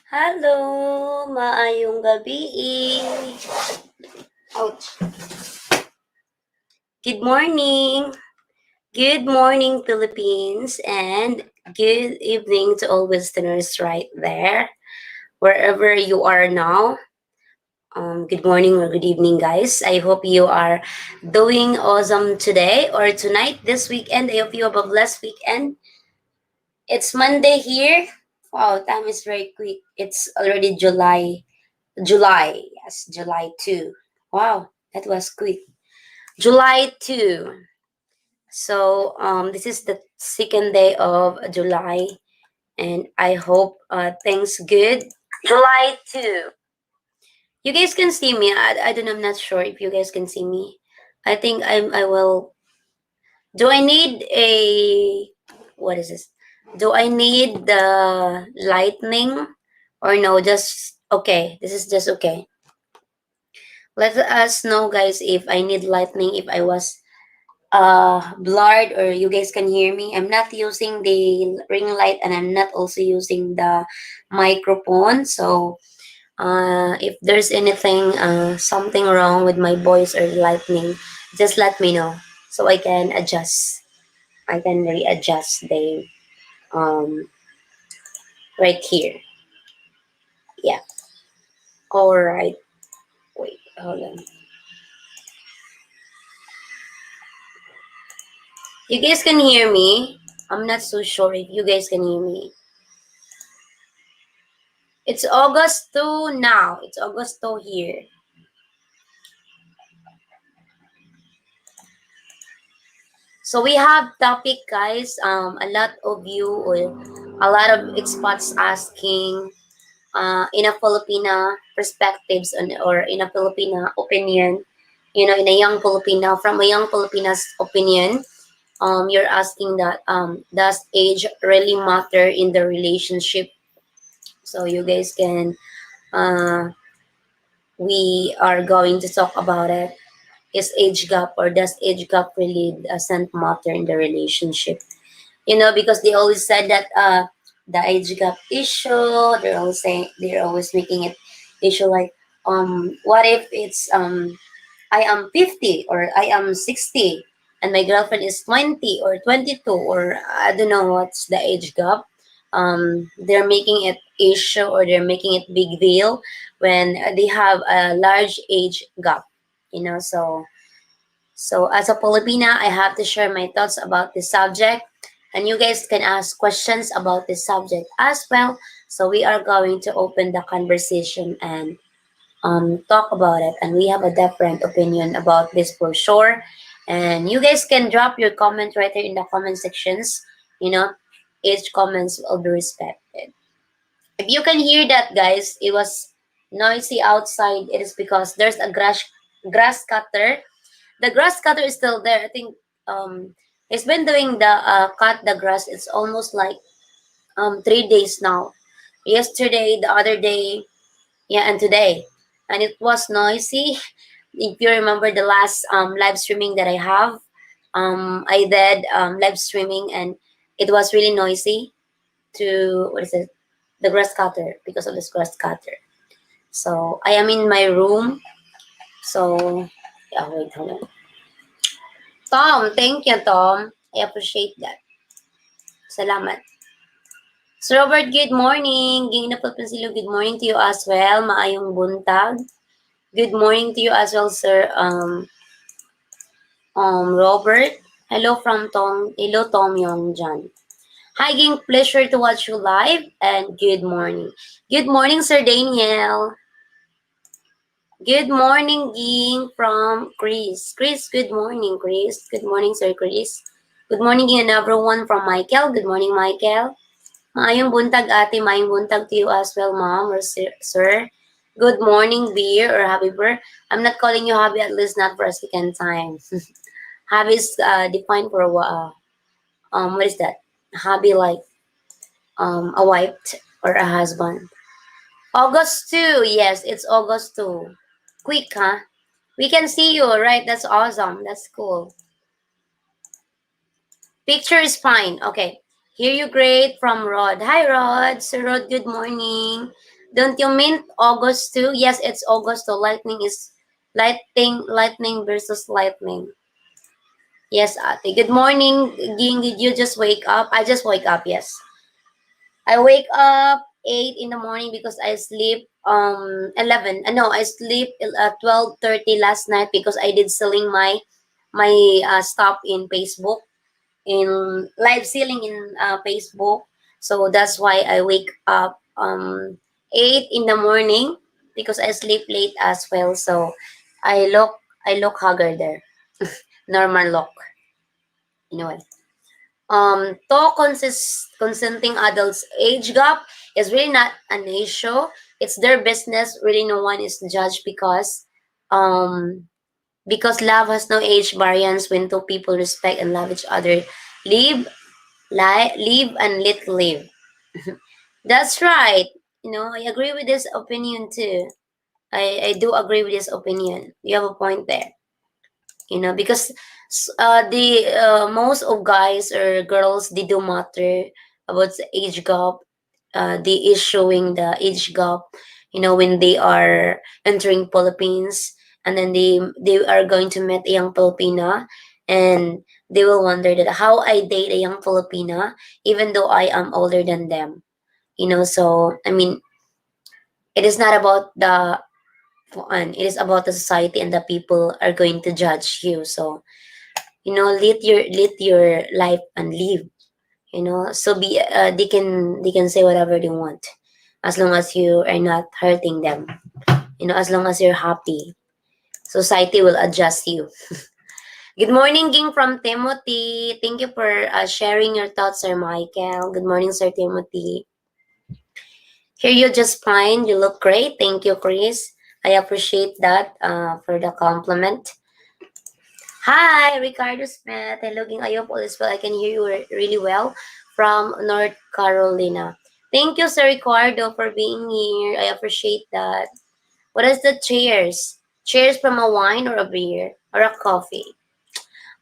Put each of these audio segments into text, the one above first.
Hello, maayong gabi. Ouch. Good morning. Good morning, Philippines, and good evening to all listeners right there, wherever you are now. Good morning or good evening, guys. I hope you are doing awesome today or tonight, this weekend. I hope you have a blessed weekend. It's Monday here. Wow, time is very quick. It's already July, yes, July 2. Wow, that was quick. July 2. So, this is the second day of July, and I hope things good. July 2. You guys can see me. I don't know, I'm not sure if you guys can see me. I think I will. Do I need a. What is this? Do I need the lightning or no? Just okay. This is just okay. Let us know, guys, if I need lightning, if I was blurred or you guys can hear me. I'm not using the ring light and I'm not also using the microphone. So if there's anything, something wrong with my voice or lightning, just let me know so I can adjust. I can readjust the um, right here. Yeah. All right. Wait, hold on. You guys can hear me. I'm not so sure if you guys can hear me. It's August 2 now. It's August 2 here. So we have topic, guys. A lot of you or a lot of experts asking in a Filipina perspectives or in a Filipina opinion, in a young Filipina, from a young Filipina's opinion, you're asking that does age really matter in the relationship? So you guys can, uh, we are going to talk about it. Is age gap or does age gap really doesn't matter in the relationship? Because they always said that the age gap issue, they're always making it issue like what if it's I am 50 or I am 60 and my girlfriend is 20 or 22 or I don't know what's the age gap. They're making it issue or they're making it big deal when they have a large age gap, so as a Filipina, I have to share my thoughts about this subject, and you guys can ask questions about this subject as well. So we are going to open the conversation and talk about it, and we have a different opinion about this for sure. And you guys can drop your comment right there in the comment sections. You know, each comments will be respected. If you can hear that, guys, it was noisy outside. It is because there's a grass cutter. The grass cutter is still there. I think it's been doing the cut the grass. It's almost like 3 days now. Yesterday, the other day, yeah, and today, and it was noisy. If you remember the last live streaming that I have, I did live streaming and it was really noisy to what is it, the grass cutter because of this grass cutter. So I am in my room. So yeah, wait, hold on. Tom, thank you, Tom. I appreciate that. Salamat. Sir Robert, good morning. Ginginapot Pansilo, good morning to you as well. Maayong buntag. Good morning to you as well, sir. Robert. Hello, Tom Yong Jan. Hi, Ging. Pleasure to watch you live and good morning. Good morning, Sir Daniel. Good morning, Ging, from Chris. Chris, good morning, Chris. Good morning, Sir Chris. Good morning, another one from Michael. Good morning, Michael. Maayong buntag, ate. Maayong buntag to you as well, ma'am or sir. Good morning, beer or happy birthday. I'm not calling you happy, at least not for a second time. Happy is defined for what is that? Happy like a wife or a husband. August 2, yes, it's August 2. Quick, huh? We can see you, right? That's awesome. That's cool. Picture is fine. Okay. Hear you great from Rod. Hi, Rod. Sir Rod, good morning. Don't you mean August too? Yes, it's August. So lightning is lightning versus lightning. Yes, Ate. Good morning, Ging. Did you just wake up? I just wake up. Yes, I wake up 8 in the morning because I sleep 11. No, I sleep 12:30 last night because I did selling my stuff in Facebook, in live selling in Facebook. So that's why I wake up 8 in the morning because I sleep late as well. So I look haggard there. Normal look. You know what? To consenting adults age gap is really not an issue. It's their business. Really, no one is judged um because love has no age variance when two people respect and love each other. Live, live and let live. That's right. I agree with this opinion too. I do agree with this opinion. You have a point there. Because the most of guys or girls, they do matter about the age gap. They is showing the age gap, when they are entering Philippines, and then they are going to meet a young Filipina, and they will wonder that how I date a young Filipina even though I am older than them. So I mean, it is not about the fun, it is about the society, and the people are going to judge you. So let your life and live. So they can say whatever they want, as long as you are not hurting them. As long as you're happy, society will adjust you. Good morning, Ging from Timothy. Thank you for sharing your thoughts, Sir Michael. Good morning, Sir Timothy. Here you just fine. You look great. Thank you, Chris. I appreciate that for the compliment. Hi, Ricardo Smith. Hello, Ging. I hope all is well. I can hear you really well from North Carolina. Thank you, Sir Ricardo, for being here. I appreciate that. What is the cheers? Cheers from a wine or a beer or a coffee?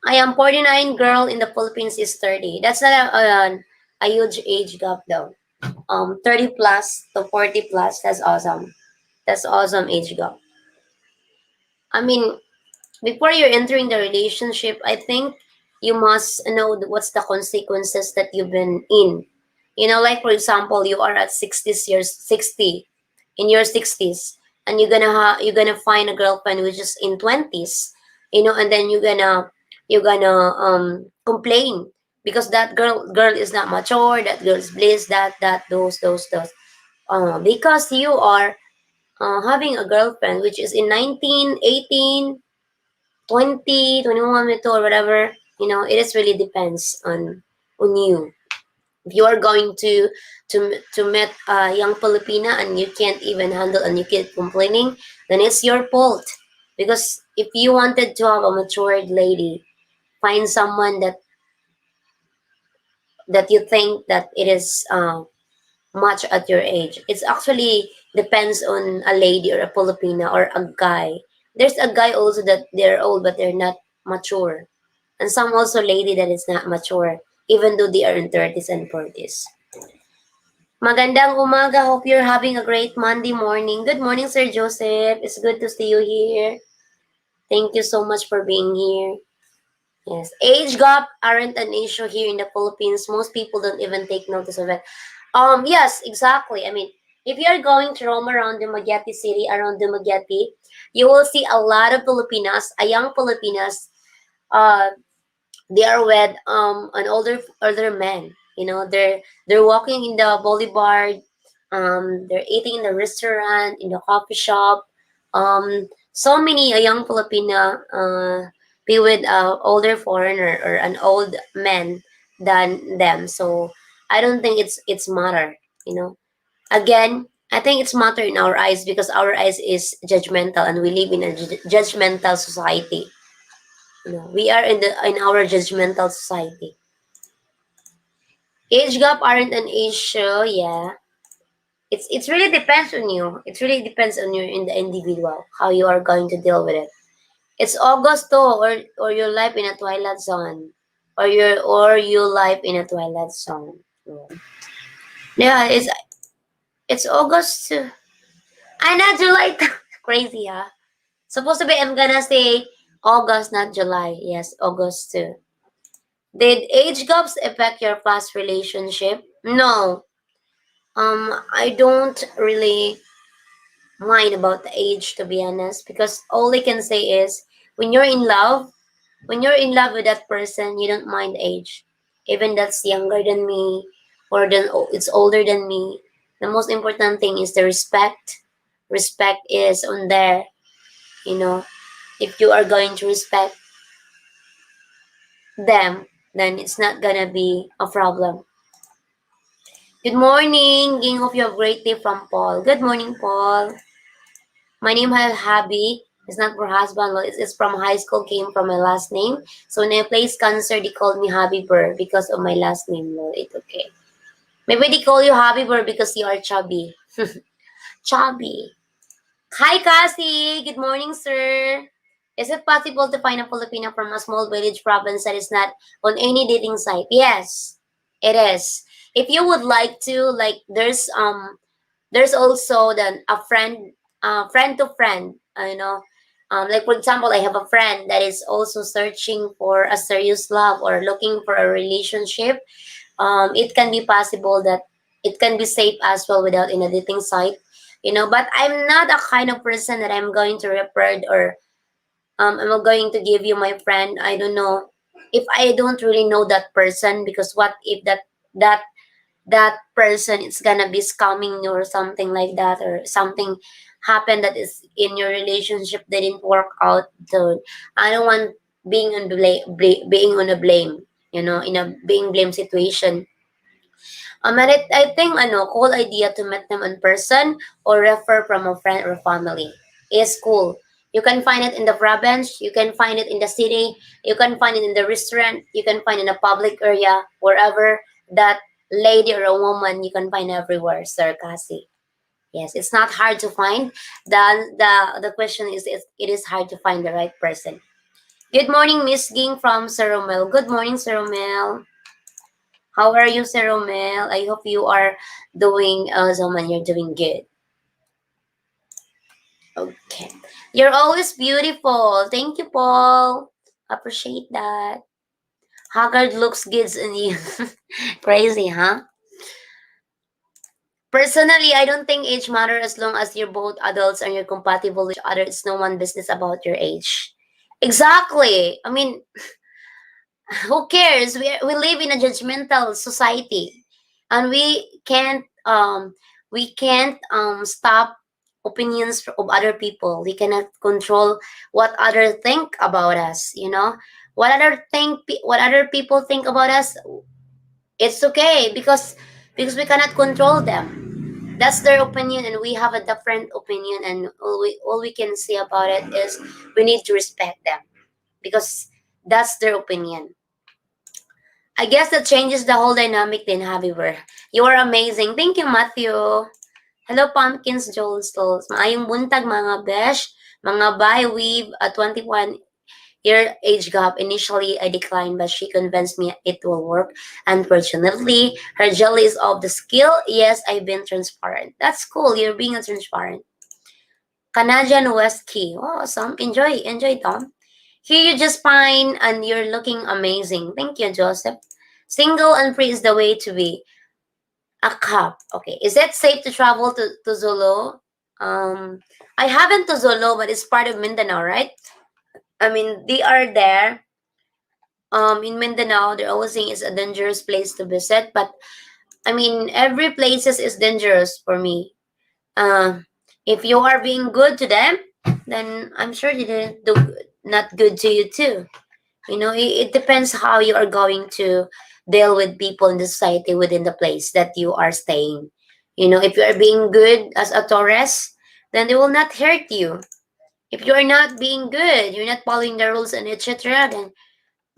I am 49, girl in the Philippines is 30. That's not a huge age gap though. 30 plus to 40 plus. That's awesome. That's awesome age gap. I mean, before you're entering the relationship, I think you must know what's the consequences that you've been in. Like for example, you are at 60 in your 60s, and you're gonna find a girlfriend which is in 20s, and then you're gonna complain because that girl is not mature, that girl is bliss, that those. Because you are having a girlfriend which is in 19, 18, 20, 21 ito or whatever. It is really depends on you. If you are going to meet a young Filipina and you can't even handle and you keep complaining, then it's your fault. Because if you wanted to have a matured lady, find someone that you think that it is much at your age. It's actually depends on a lady or a Filipina or a guy. There's a guy also that they're old but they're not mature. And some also lady that is not mature, even though they are in 30s and 40s. Magandang umaga. Hope you're having a great Monday morning. Good morning, Sir Joseph. It's good to see you here. Thank you so much for being here. Yes, age gap aren't an issue here in the Philippines. Most people don't even take notice of it. Yes, exactly. I mean, if you are going to roam around Dumaguete City, around Dumaguete, you will see a lot of Filipinas, a young Filipinas, uh, they are with an older man. They're walking in the boulevard, they're eating in the restaurant, in the coffee shop. So many a young Filipina be with a older foreigner or an old man than them. So I don't think it's matter. Again, I think it's matter in our eyes because our eyes is judgmental and we live in a judgmental society. We are in our judgmental society. Age gap aren't an issue, yeah. It's really depends on you. It really depends on you in the individual how you are going to deal with it. It's August too, or your life in a twilight zone, or your life in a twilight zone. Yeah, it's It's August 2. I not July. Crazy, huh? Supposed to be, I'm gonna say August, not July. Yes, August 2. Did age gaps affect your past relationship? No. I don't really mind about the age, to be honest, because all I can say is when you're in love, when you're in love with that person, you don't mind age. Even that's younger than me or it's older than me. The most important thing is the respect. Respect is on there, you know. If you are going to respect them, then it's not gonna be a problem. Good morning. Ging of your great day from Paul. Good morning, Paul. My name is Habi. It's not for husband. Well, it's from high school. Came from my last name. So when I played cancer, they called me Habi Burr because of my last name. Well, it's okay. Maybe they call you Habi Burr because you are chubby. Chubby. Hi, Cassie. Good morning, sir. Is it possible to find a Filipino from a small village province that is not on any dating site? Yes, it is. If you would like to, like, there's also then a friend, friend to friend, like for example, I have a friend that is also searching for a serious love or looking for a relationship. It can be possible that it can be safe as well without in a dating site, but I'm not a kind of person that I'm going to refer or I'm going to give you my friend. I don't know if I don't really know that person, because what if that that person is gonna be scamming you or something like that, or something happened that is in your relationship that didn't work out. So I don't want being on a blame, in a being blame situation. And I think cool idea to meet them in person or refer from a friend or family is cool. You can find it in the province, you can find it in the city, you can find it in the restaurant, you can find it in a public area, wherever that lady or a woman, you can find everywhere, Sir Cassie. Yes, it's not hard to find. The question is, it is hard to find the right person. Good morning, Miss Ging from Saromel. Good morning, Saromel. How are you, Sir Romel? I hope you are doing, Zaman, you're doing good. Okay. You're always beautiful. Thank you, Paul. Appreciate that. Haggard looks good in you. Crazy, huh? Personally, I don't think age matter as long as you're both adults and you're compatible with each other. It's no one business about your age. Exactly. I mean, who cares? We live in a judgmental society, and we can't stop opinions of other people. We cannot control what other think about us. What other people think about us. It's okay, because we cannot control them. That's their opinion, and we have a different opinion. And all we can say about it is we need to respect them, because that's their opinion. I guess that changes the whole dynamic then, however. You are amazing. Thank you, Matthew. Hello, Pumpkins, Joel Stolz. Maayong buntag, mga besh. Mga bay, weave, a 21-year age gap. Initially, I declined, but she convinced me it will work. Unfortunately, her jelly is of the skill. Yes, I've been transparent. That's cool. You're being a transparent. Canadian West Key. Oh, awesome. Enjoy. Enjoy, Tom. Here you just fine and you're looking amazing. Thank you, Joseph. Single and free is the way to be. A cup. Okay. Is it safe to travel to Zolo? I haven't to Zolo, but it's part of Mindanao, right? I mean, they are there. In Mindanao, they're always saying it's a dangerous place to visit, but I mean, every place is dangerous for me. Uh, if you are being good to them, then I'm sure they didn't do not good to you too. It depends how you are going to deal with people in the society within the place that you are staying. If you are being good as a tourist, then they will not hurt you. If you are not being good, you're not following the rules and etc., then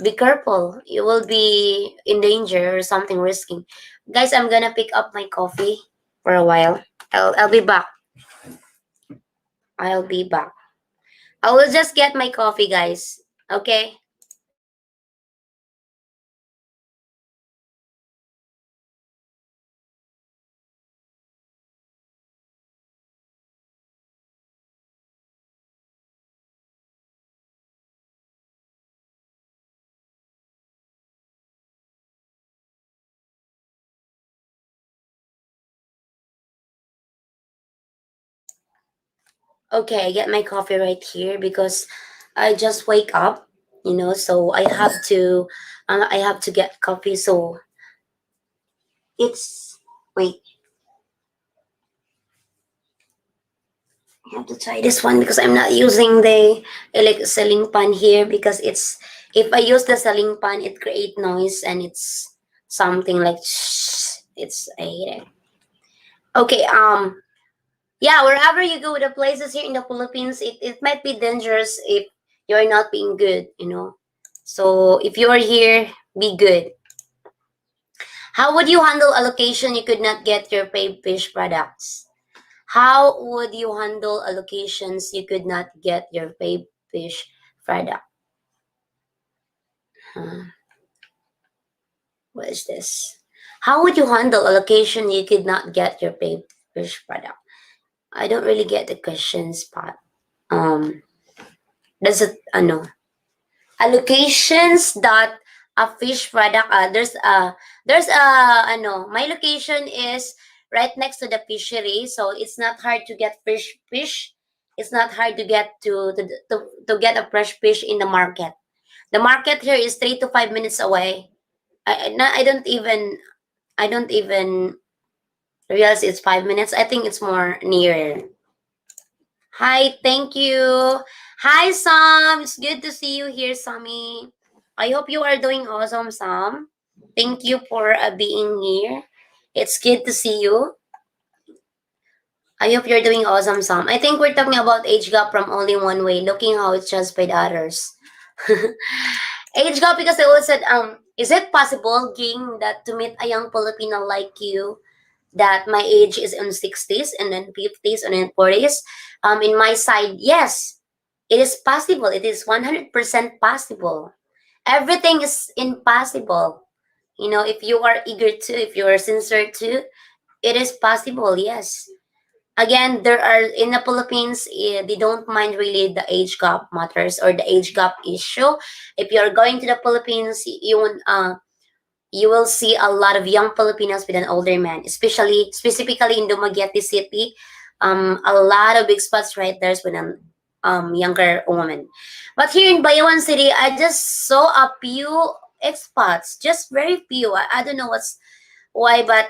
be careful. You will be in danger or something risking. Guys, I'm gonna pick up my coffee for a while. I'll be back. I'll be back. I will just get my coffee, guys. Okay? Okay, I get my coffee right here because I just wake up, so I have to get coffee. So it's wait, I have to try this one because I'm not using the ceiling fan here because it's if I use the ceiling fan, it create noise and it's something like it's I hate it. Okay, yeah, wherever you go, the places here in the Philippines, it might be dangerous if you're not being good. So if you are here, be good. How would you handle a location you could not get your paid fish products? How would you handle allocations you could not get your paid fish product? Huh, what is this? How would you handle a location you could not get your paid fish product? I don't really get the questions, but does it no allocations that a fish product there's a my location is right next to the fishery, so it's not hard to get fish. It's not hard to get to get a fresh fish in the market. The market here is 3 to 5 minutes away. I don't even realize it's 5 minutes. I think it's more nearer. Hi, thank you. Hi, Sam. It's good to see you here, Sammy. I hope you are doing awesome, Sam. Thank you for being here. It's good to see you. I hope you're doing awesome, Sam. I think we're talking about age gap from only one way, looking how it's judged by the others. Age gap because they always said, is it possible, Ging, that to meet a young Filipino like you, that my age is in 60s and then 50s and then 40s. In my side, yes, it is possible. It is 100% possible. Everything is impossible. If you are eager to, if you are sincere to, it is possible, yes. Again, there are in the Philippines, they don't mind really the age gap matters or the age gap issue. If you're going to the Philippines, you will see a lot of young Filipinos with an older man, especially specifically in Dumaguete City. A lot of big spots right there with an younger woman. But here in Bayawan City, I just saw a few expats, just very few. I don't know why, but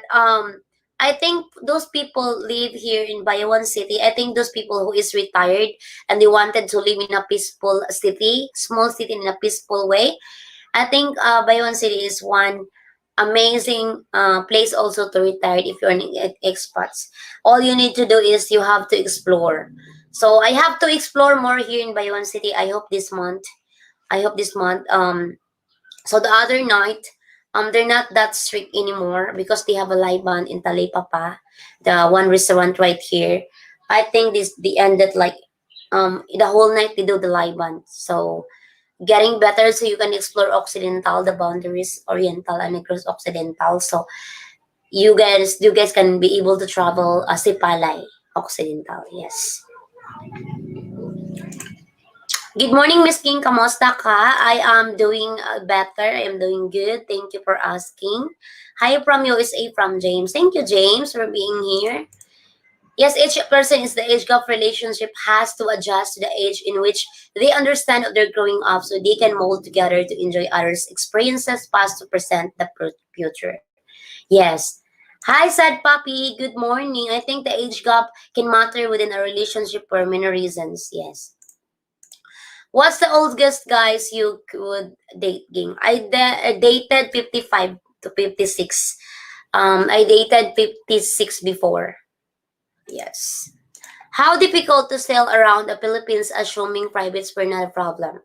I think those people live here in Bayawan City. I think those people who is retired and they wanted to live in a peaceful city, small city in a peaceful way. I think Bayon City is one amazing place also to retire if you're an expats. All you need to do is you have to explore. So I have to explore more here in Bayon City. I hope this month. I hope this month. So the other night, they're not that strict anymore because they have a live band in Talipapa, the one restaurant right here. I think this the ended like the whole night they do the live band. So getting better so you can explore Occidental, the boundaries, Oriental and across Occidental. So you guys can be able to travel Sipalay, Occidental. Yes. Good morning, Miss King. Kamusta ka? I am doing better. I am doing good. Thank you for asking. Hi from USA from James. Thank you, James, for being here. Yes, each person is the age gap relationship has to adjust to the age in which they understand that they're growing up so they can mold together to enjoy others' experiences, past to present the future. Yes. Hi, sad puppy. Good morning. I think the age gap can matter within a relationship for many reasons. Yes. What's the oldest guys you could date, Ging? I dated 55 to 56. I dated 56 before. Yes. How difficult to sail around the Philippines assuming privates were not a problem?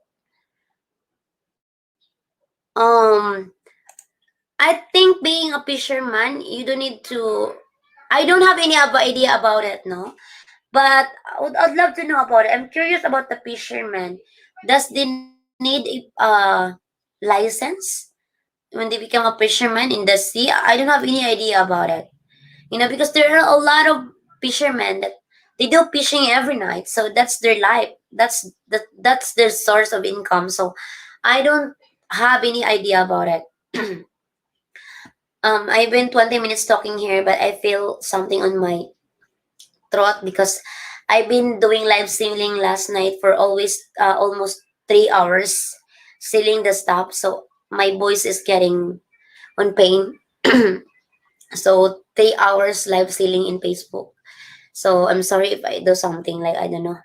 Um, I think being a fisherman, you don't need to. I don't have any idea about it, no. But I'd love to know about it. I'm curious about the fisherman. Does they need license when they become a fisherman in the sea? I don't have any idea about it. Because there are a lot of fishermen that they do fishing every night, so that's their life. That's their source of income. So I don't have any idea about it. I've been 20 minutes talking here, but I feel something on my throat because I've been doing live sealing last night for always almost 3 hours, sealing the stuff. So my voice is getting on pain. So 3 hours live sealing in Facebook. So I'm sorry if I do something like I don't know.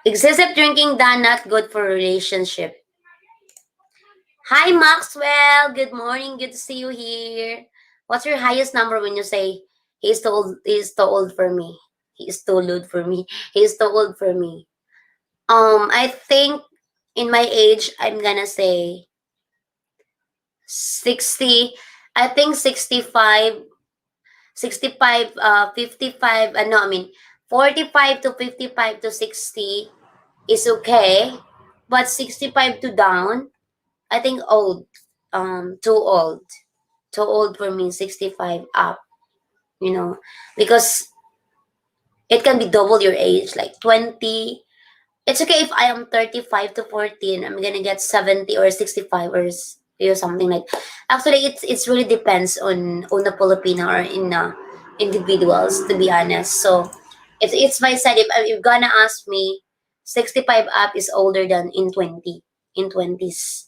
Excessive drinking done not good for relationship. Hi Maxwell, good morning. Good to see you here. What's your highest number when you say he's too old for me? He's too old for me. He's too old for me. I think in my age I'm gonna say 60. I think 65, 65, 55, no, I mean 45 to 55 to 60 is okay. But 65 to down, I think old. Too old. Too old for me, 65 up, you know, because it can be double your age, like 20. It's okay if I am 35 to 14, I'm gonna get 70 or 65 or something like. Actually, it's really depends on the Filipino or in individuals, to be honest. So it's my side. If you're gonna ask me, 65 up is older than in 20, in 20s.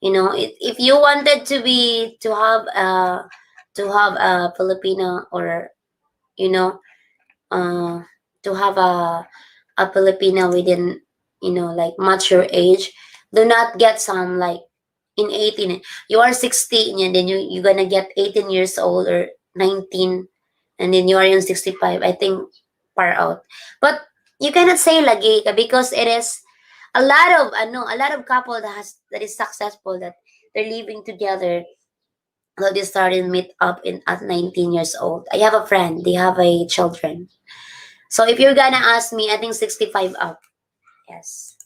You know, if you wanted to be to have a Filipino, or you know, uh to have a Filipina within, like mature age, do not get some like in 18. You are 16 and then you're gonna get 18 years old or 19, and then you are in 65. I think far out. But you cannot say lagi because it is a lot of couple that is successful, that they're living together. So they started meet up in at 19 years old. I have a friend, they have a children. So if you're gonna ask me, I think 65 up. Yes.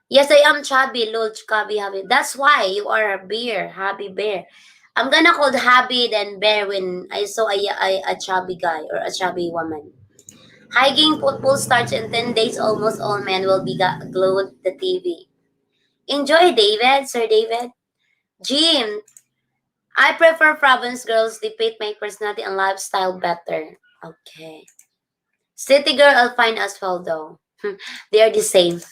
Yes, I am chubby, lol, chubby, happy. That's why you are a bear, happy bear. I'm gonna call happy then bear when I saw a chubby guy or a chubby woman. Hiking football starts in 10 days. Almost all men will be glued the TV. Enjoy, David, Sir David. Jim, I prefer province girls. They fit my personality and lifestyle better. Okay. City girl, I'll find as well though. They are the same.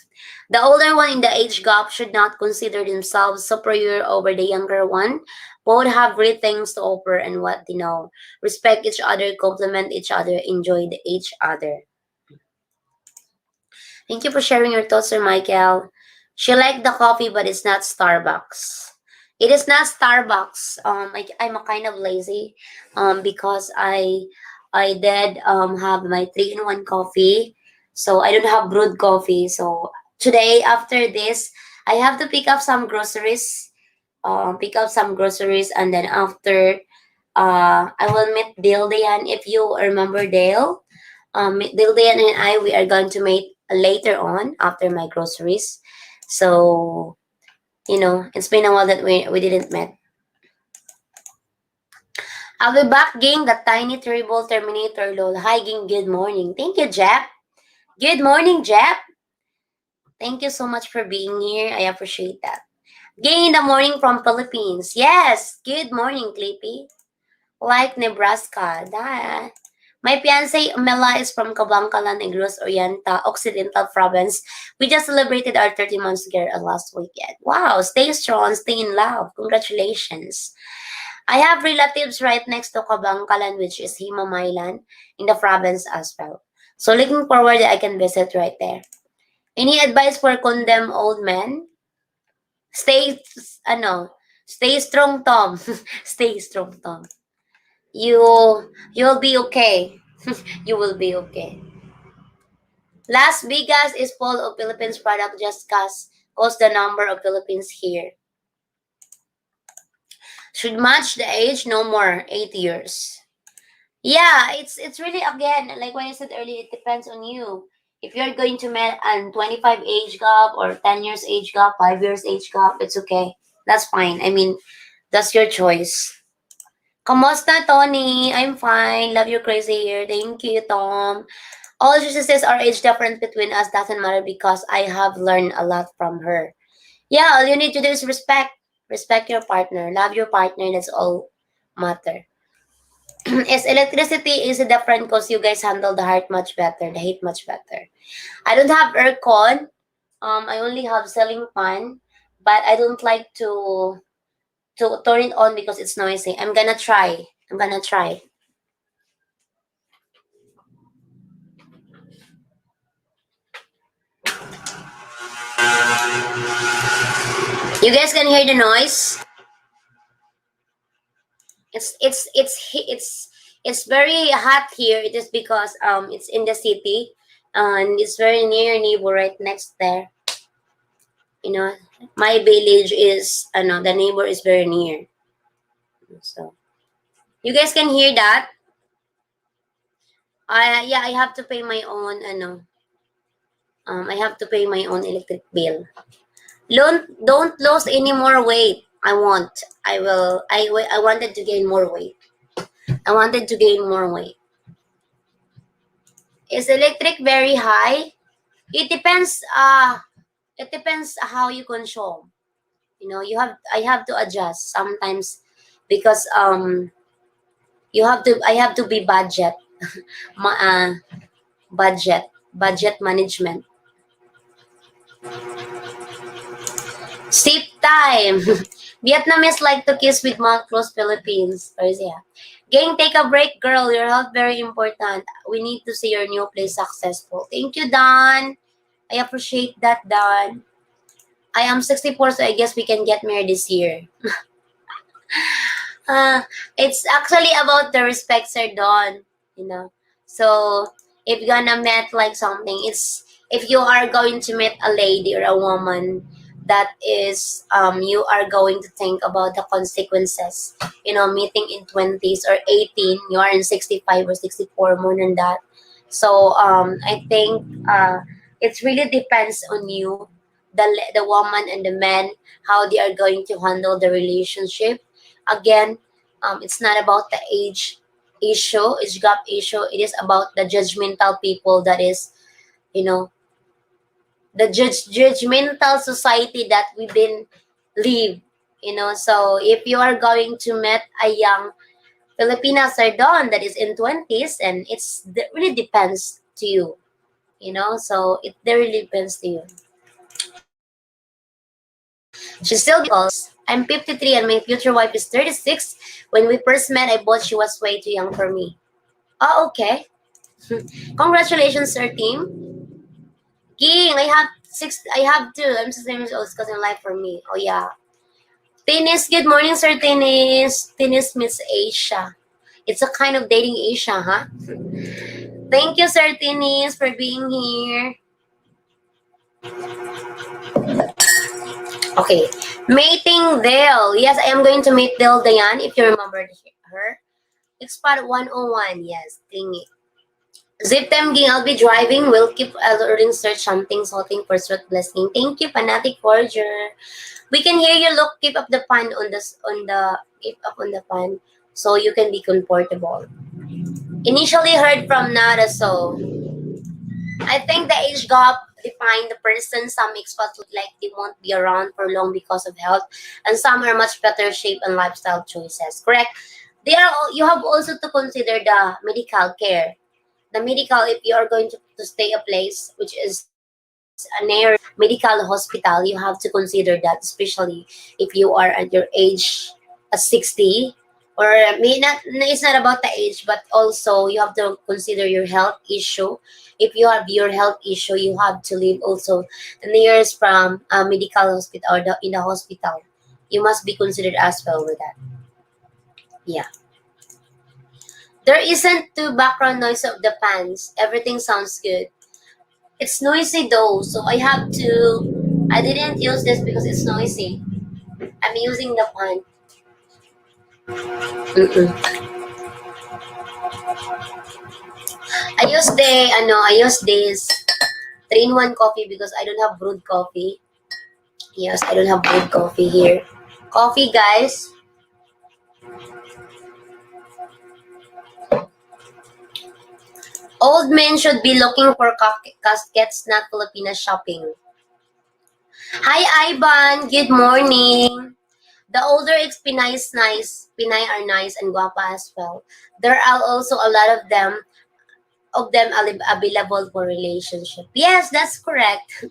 The older one in the age gap should not consider themselves superior over the younger one. Both have great things to offer and what they know. Respect each other, compliment each other, enjoy each other. Thank you for sharing your thoughts, Sir Michael. She liked the coffee, but it's not Starbucks. It is not Starbucks. I'm a kind of lazy, because I did have my 3-in-1 coffee, so I don't have brewed coffee. So today after this, I have to pick up some groceries. And then after, I will meet Dale Dayan. If you remember Dale, Dildian and I, we are going to meet later on after my groceries. So, it's been a while that we didn't met. I'll be back, gang. The tiny terrible Terminator lol. Hi, gang. Good morning. Thank you, Jep. Good morning, Jep. Thank you so much for being here. I appreciate that. Gang in the morning from Philippines. Yes. Good morning, Clippy. Like Nebraska. Da. My fiance Mela is from Kabangkalan, Negros Oriental, Occidental Province. We just celebrated our 30 months together last weekend. Wow, stay strong, stay in love. Congratulations. I have relatives right next to Kabangkalan, which is Himamaylan, in the province as well. So looking forward that I can visit right there. Any advice for condemned old men? Stay, stay strong, Tom. Stay strong, Tom. You'll be okay. You will be okay. Las Vegas is full of Philippines product just cause the number of Philippines here. Should match the age, no more 8 years. Yeah, it's really again like what I said earlier. It depends on you. If you're going to meet an 25 age gap or 10 years age gap, 5 years age gap, it's okay. That's fine. I mean, that's your choice. Kamusta, Tony? I'm fine. Love you crazy here. Thank you, Tom. All she says our age difference between us doesn't matter because I have learned a lot from her. Yeah, all you need to do is respect. Respect your partner. Love your partner. That's all matter. is electricity is different because you guys handle the heart much better, the heat much better. I don't have aircon. I only have ceiling fan, but I don't like to turn it on because it's noisy. I'm gonna try. I'm gonna try. You guys can hear the noise. It's very hot here. It is because it's in the city, and it's very near neighbor right next there. You know, my village is the neighbor is very near. So you guys can hear that. I have to pay my own I have to pay my own electric bill. Don't lose any more weight. I want. I will. I wanted to gain more weight. I wanted to gain more weight. Is electric very high? It depends. It depends how you consume. I have to adjust sometimes because I have to be ma, uh, budget management. Sip time. Vietnamese like to kiss with mouth closed. Philippines. Or is yeah. Gang, take a break, girl. Your health very important. We need to see your new place successful. Thank you, Don. I appreciate that, Don. I am 64, so I guess we can get married this year. Uh, it's actually about the respect, Sir Don. You know. So if you're gonna meet like something, it's if you are going to meet a lady or a woman that is you are going to think about the consequences. Meeting in 20s or 18, you are in 65 or 64, more than that. So I think it really depends on you, the woman and the man, how they are going to handle the relationship. Again, it's not about the age gap issue. It is about the judgmental people that is, you know, the judgmental society that we've been live. So if you are going to meet a young Filipina Sardon that is in 20s, and it really depends to you. So it really depends to you. She still calls. I'm 53 and my future wife is 36. When we first met, I thought she was way too young for me. Oh, okay. Congratulations, sir, team. Ging, I have two. I'm 6 years old because in life for me. Oh, yeah. Tennis, good morning, sir, Tennis. Tennis Miss Asia. It's a kind of dating Asia, huh? Thank you, sir, Tennis, for being here. Okay. Mating Dale. Yes, I am going to meet Dale Dayan, if you remember her. Expert 101. Yes, thingy. Zip them, Ging. I'll be driving. We'll keep alerting search something for sweet blessing. Thank you, Fanatic Forger. We can hear you. Look, keep up the pan keep up on the pan so you can be comfortable. Initially heard from Nada, so I think the age gap define the person. Some expats look like they won't be around for long because of health, and some are much better shape and lifestyle choices. Correct. You have also to consider the medical care. The medical, if you are going to stay a place which is near medical hospital, you have to consider that, especially if you are at your age at 60, or may not, it's not about the age, but also you have to consider your health issue. If you have your health issue, you have to live also nearest from a medical hospital or in the hospital. You must be considered as well with that. Yeah. There isn't too background noise of the fans. Everything sounds good. It's noisy though, so I didn't use this because it's noisy. I'm using the fan. Mm-mm. I use this 3-in-1 coffee because I don't have brewed coffee. Yes, I don't have brewed coffee here. Coffee, guys. Old men should be looking for caskets, not Filipina shopping. Hi, Ivan. Good morning. The older it's Pinay is nice. Pinay are nice and guapa as well. There are also a lot of them available for relationship. Yes, that's correct.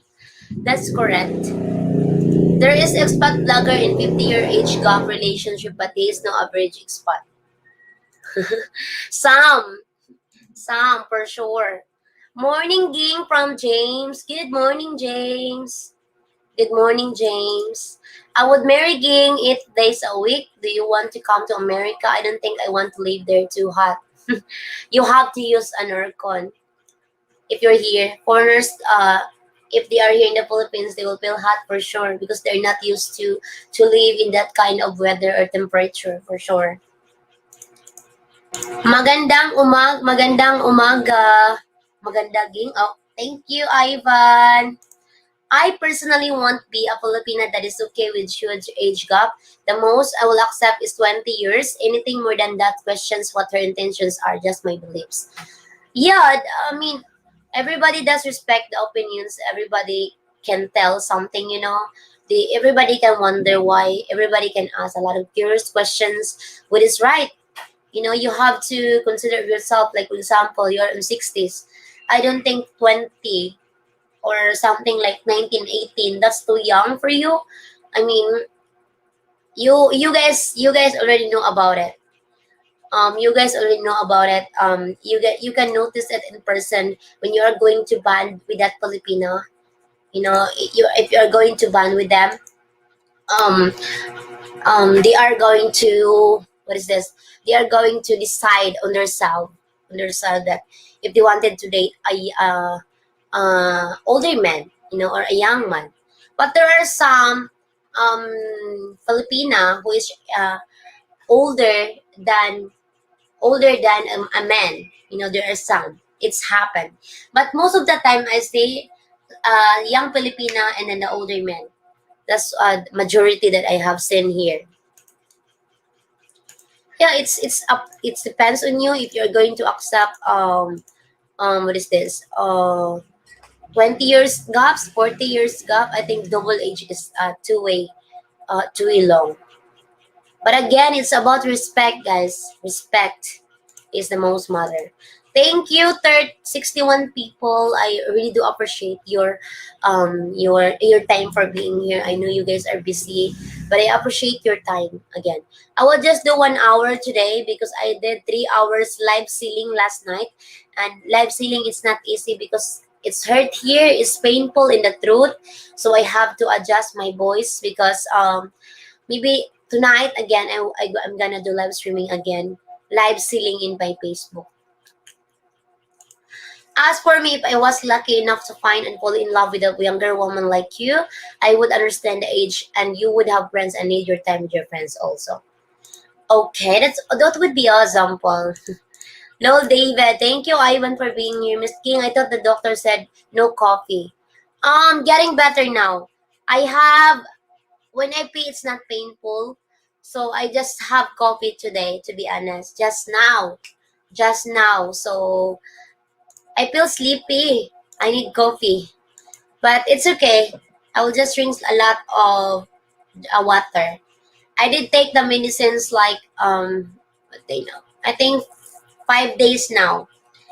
That's correct. There is expat blogger in 50-year age gap relationship, but there is no average expat. Some, some for sure. Morning ging from James. Good morning, James. Good morning, James. I would marry Ging 8 days a week. Do you want to come to America? I don't think I want to live there too hot. You have to use an aircon if you're here. Foreigners, if they are here in the Philippines, they will feel hot for sure because they're not used to live in that kind of weather or temperature for sure. Magandang umaga. Magandang. Oh, thank you, Ivan. I personally won't be a Filipina that is okay with huge age gap. The most I will accept is 20 years. Anything more than that questions what her intentions are, just my beliefs. Yeah, I mean, everybody does respect the opinions. Everybody can tell something, you know. Everybody can wonder why. Everybody can ask a lot of curious questions. What is right? You know, you have to consider yourself. Like, for example, you're in 60s. I don't think 20 or something like 1918, that's too young for you. I mean, you guys already know about it. You guys already know about it. You can notice it in person when you are going to band with that Filipino. You know, if you are going to band with them, um they are going to, what is this, they are going to decide on their self that if they wanted to date a older man, you know, or a young man. But there are some Filipina who is older than a man. You know, there are some. It's happened, but most of the time I say young Filipina and then the older man. That's majority that I have seen here. Yeah, it's up. It depends on you if you're going to accept what is this 20 years gaps, 40 years gap. I think double age is two way long. But again, it's about respect, guys. Respect is the most matter. Thank you, 61 people. I really do appreciate your time for being here. I know you guys are busy, but I appreciate your time again. I will just do 1 hour today because I did 3 hours live sealing last night, and live sealing is not easy because it's hurt here, it's painful in the throat, so I have to adjust my voice because maybe tonight again I'm gonna do live streaming again, live sealing in my Facebook. As for me, if I was lucky enough to find and fall in love with a younger woman like you, I would understand the age and you would have friends and need your time with your friends also. Okay, that would be awesome, Paul. Lol, David, thank you, Ivan, for being here. Miss King, I thought the doctor said no coffee. Getting better now. I have, when I pee, it's not painful. So I just have coffee today, to be honest. Just now. Just now. So I feel sleepy. I need coffee. But it's okay. I will just drink a lot of water. I did take the medicines like what they know. I think 5 days now.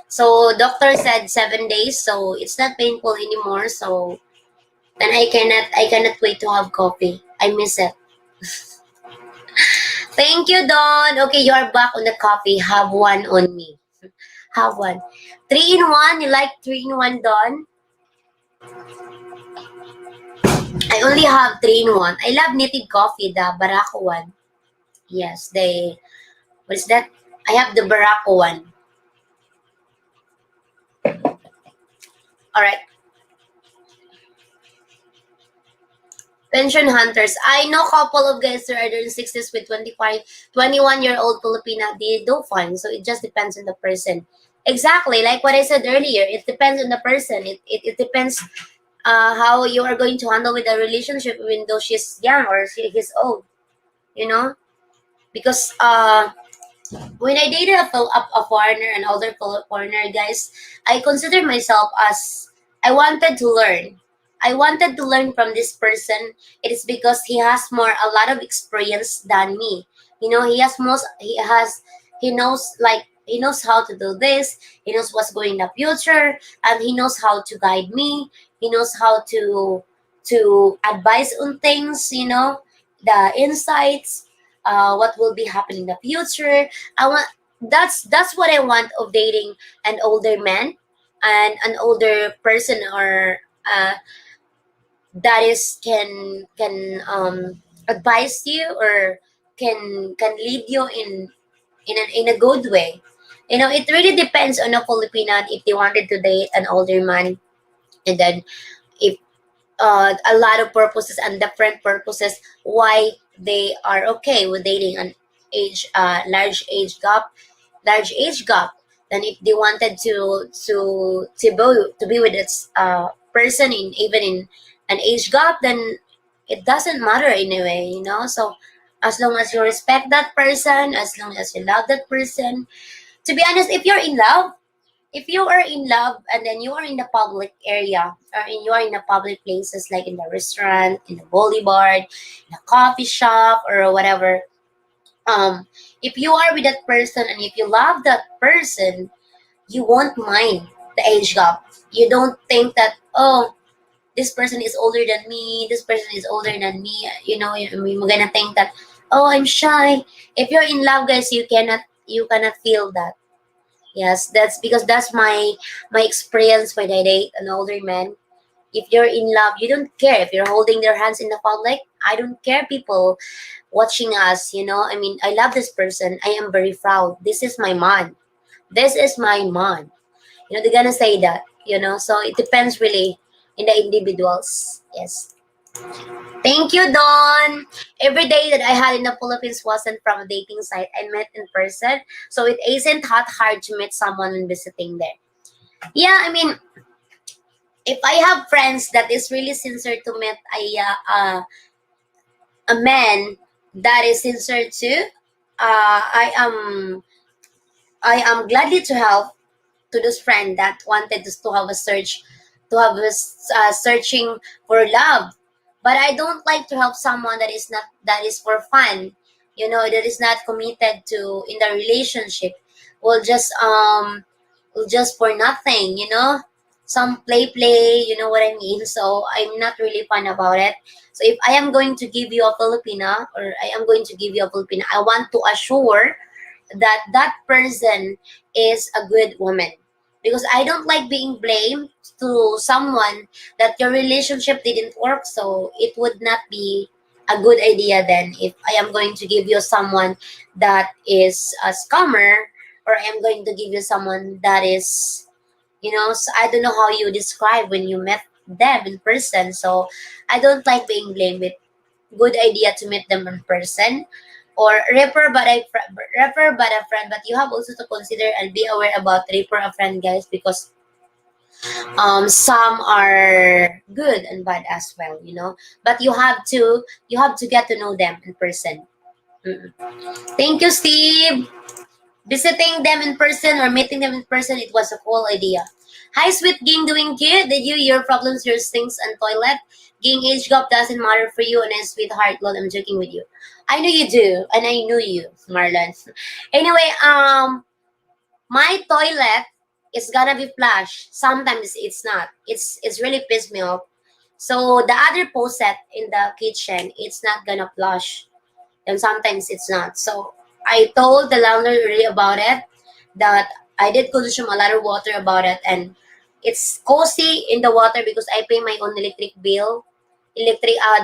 So doctor said 7 days, so it's not painful anymore. So then I cannot wait to have coffee. I miss it. Thank you, Don. Okay, you are back on the coffee. Have one on me. Have one. 3 in 1. You like 3 in 1, Don? I only have 3 in 1. I love knitted coffee, the Barako one. Yes, what is that? I have the Barako one. Alright. Pension hunters. I know couple of guys who are in 60s with 25, 21-year-old Filipina. They do fine. So it just depends on the person. Exactly. Like what I said earlier, it depends on the person. It depends how you are going to handle with the relationship even though she's young or he's old. You know? Because when I dated a foreigner, an older foreigner, guys, I consider myself as I wanted to learn. I wanted to learn from this person. It is because he has a lot of experience than me. He knows, like, he knows how to do this. He knows what's going in the future, and he knows how to guide me. He knows how to advise on things. The insights, what will be happening in the future. I want That's what I want of dating an older man and an older person, or that is can advise you, or can lead you in a good way. It really depends on a Filipina if they wanted to date an older man, and then if a lot of purposes and different purposes why they are okay with dating an large age gap. Then if they wanted to be with this person in even in an age gap, then it doesn't matter anyway. So as long as you respect that person, as long as you love that person. To be honest, if you are in love and then you are in the public area, or you are in the public places like in the restaurant, in the boulevard, in a coffee shop, or whatever, um if you are with that person and if you love that person, you won't mind the age gap. You don't think that, oh, this person is older than me, this person is older than me. You're gonna think that, oh, I'm shy. If you're in love, guys, you cannot feel that. Yes, that's because that's my experience when I date an older man. If you're in love, you don't care if you're holding their hands in the public. I don't care, people watching us. I mean, I love this person. I am very proud. This is my man. This is my man. They're gonna say that. So it depends really in the individuals. Yes. Thank you, Don. Every day that I had in the Philippines wasn't from a dating site. I met in person. So it isn't that hard to meet someone when visiting there. Yeah, I mean, if I have friends that is really sincere to meet a man that is sincere too, I am gladly to help to this friend that wanted us to have a search, to have us searching for love. But I don't like to help someone that is for fun, that is not committed to in the relationship. Will just for nothing. Some play, you know what I mean? So I'm not really fun about it. So if I am going to give you a Filipina, or I am going to give you a Filipina, I want to assure that that person is a good woman, because I don't like being blamed to someone that your relationship didn't work. So it would not be a good idea then if I am going to give you someone that is a scammer, or I am going to give you someone that is, so I don't know how you describe when you met them in person. So I don't like being blamed with good idea to meet them in person, or refer but a friend. But you have also to consider and be aware about refer a friend, guys, because some are good and bad as well. But you have to get to know them in person. Mm. Thank you, Steve. Visiting them in person or meeting them in person, it was a cool idea. Hi, sweet Ging, doing good? Did you your problems, your sinks and toilet? Ging, age gap doesn't matter for you, and a sweetheart, lol, I'm joking with you. I know you do, and I knew you, Marlon. Anyway, my toilet is gonna be flushed. Sometimes it's not. It's really pissed me off. So the other faucet in the kitchen, it's not gonna flush, and sometimes it's not. So I told the landlord really about it, that I did consume a lot of water about it, and it's cozy in the water because I pay my own the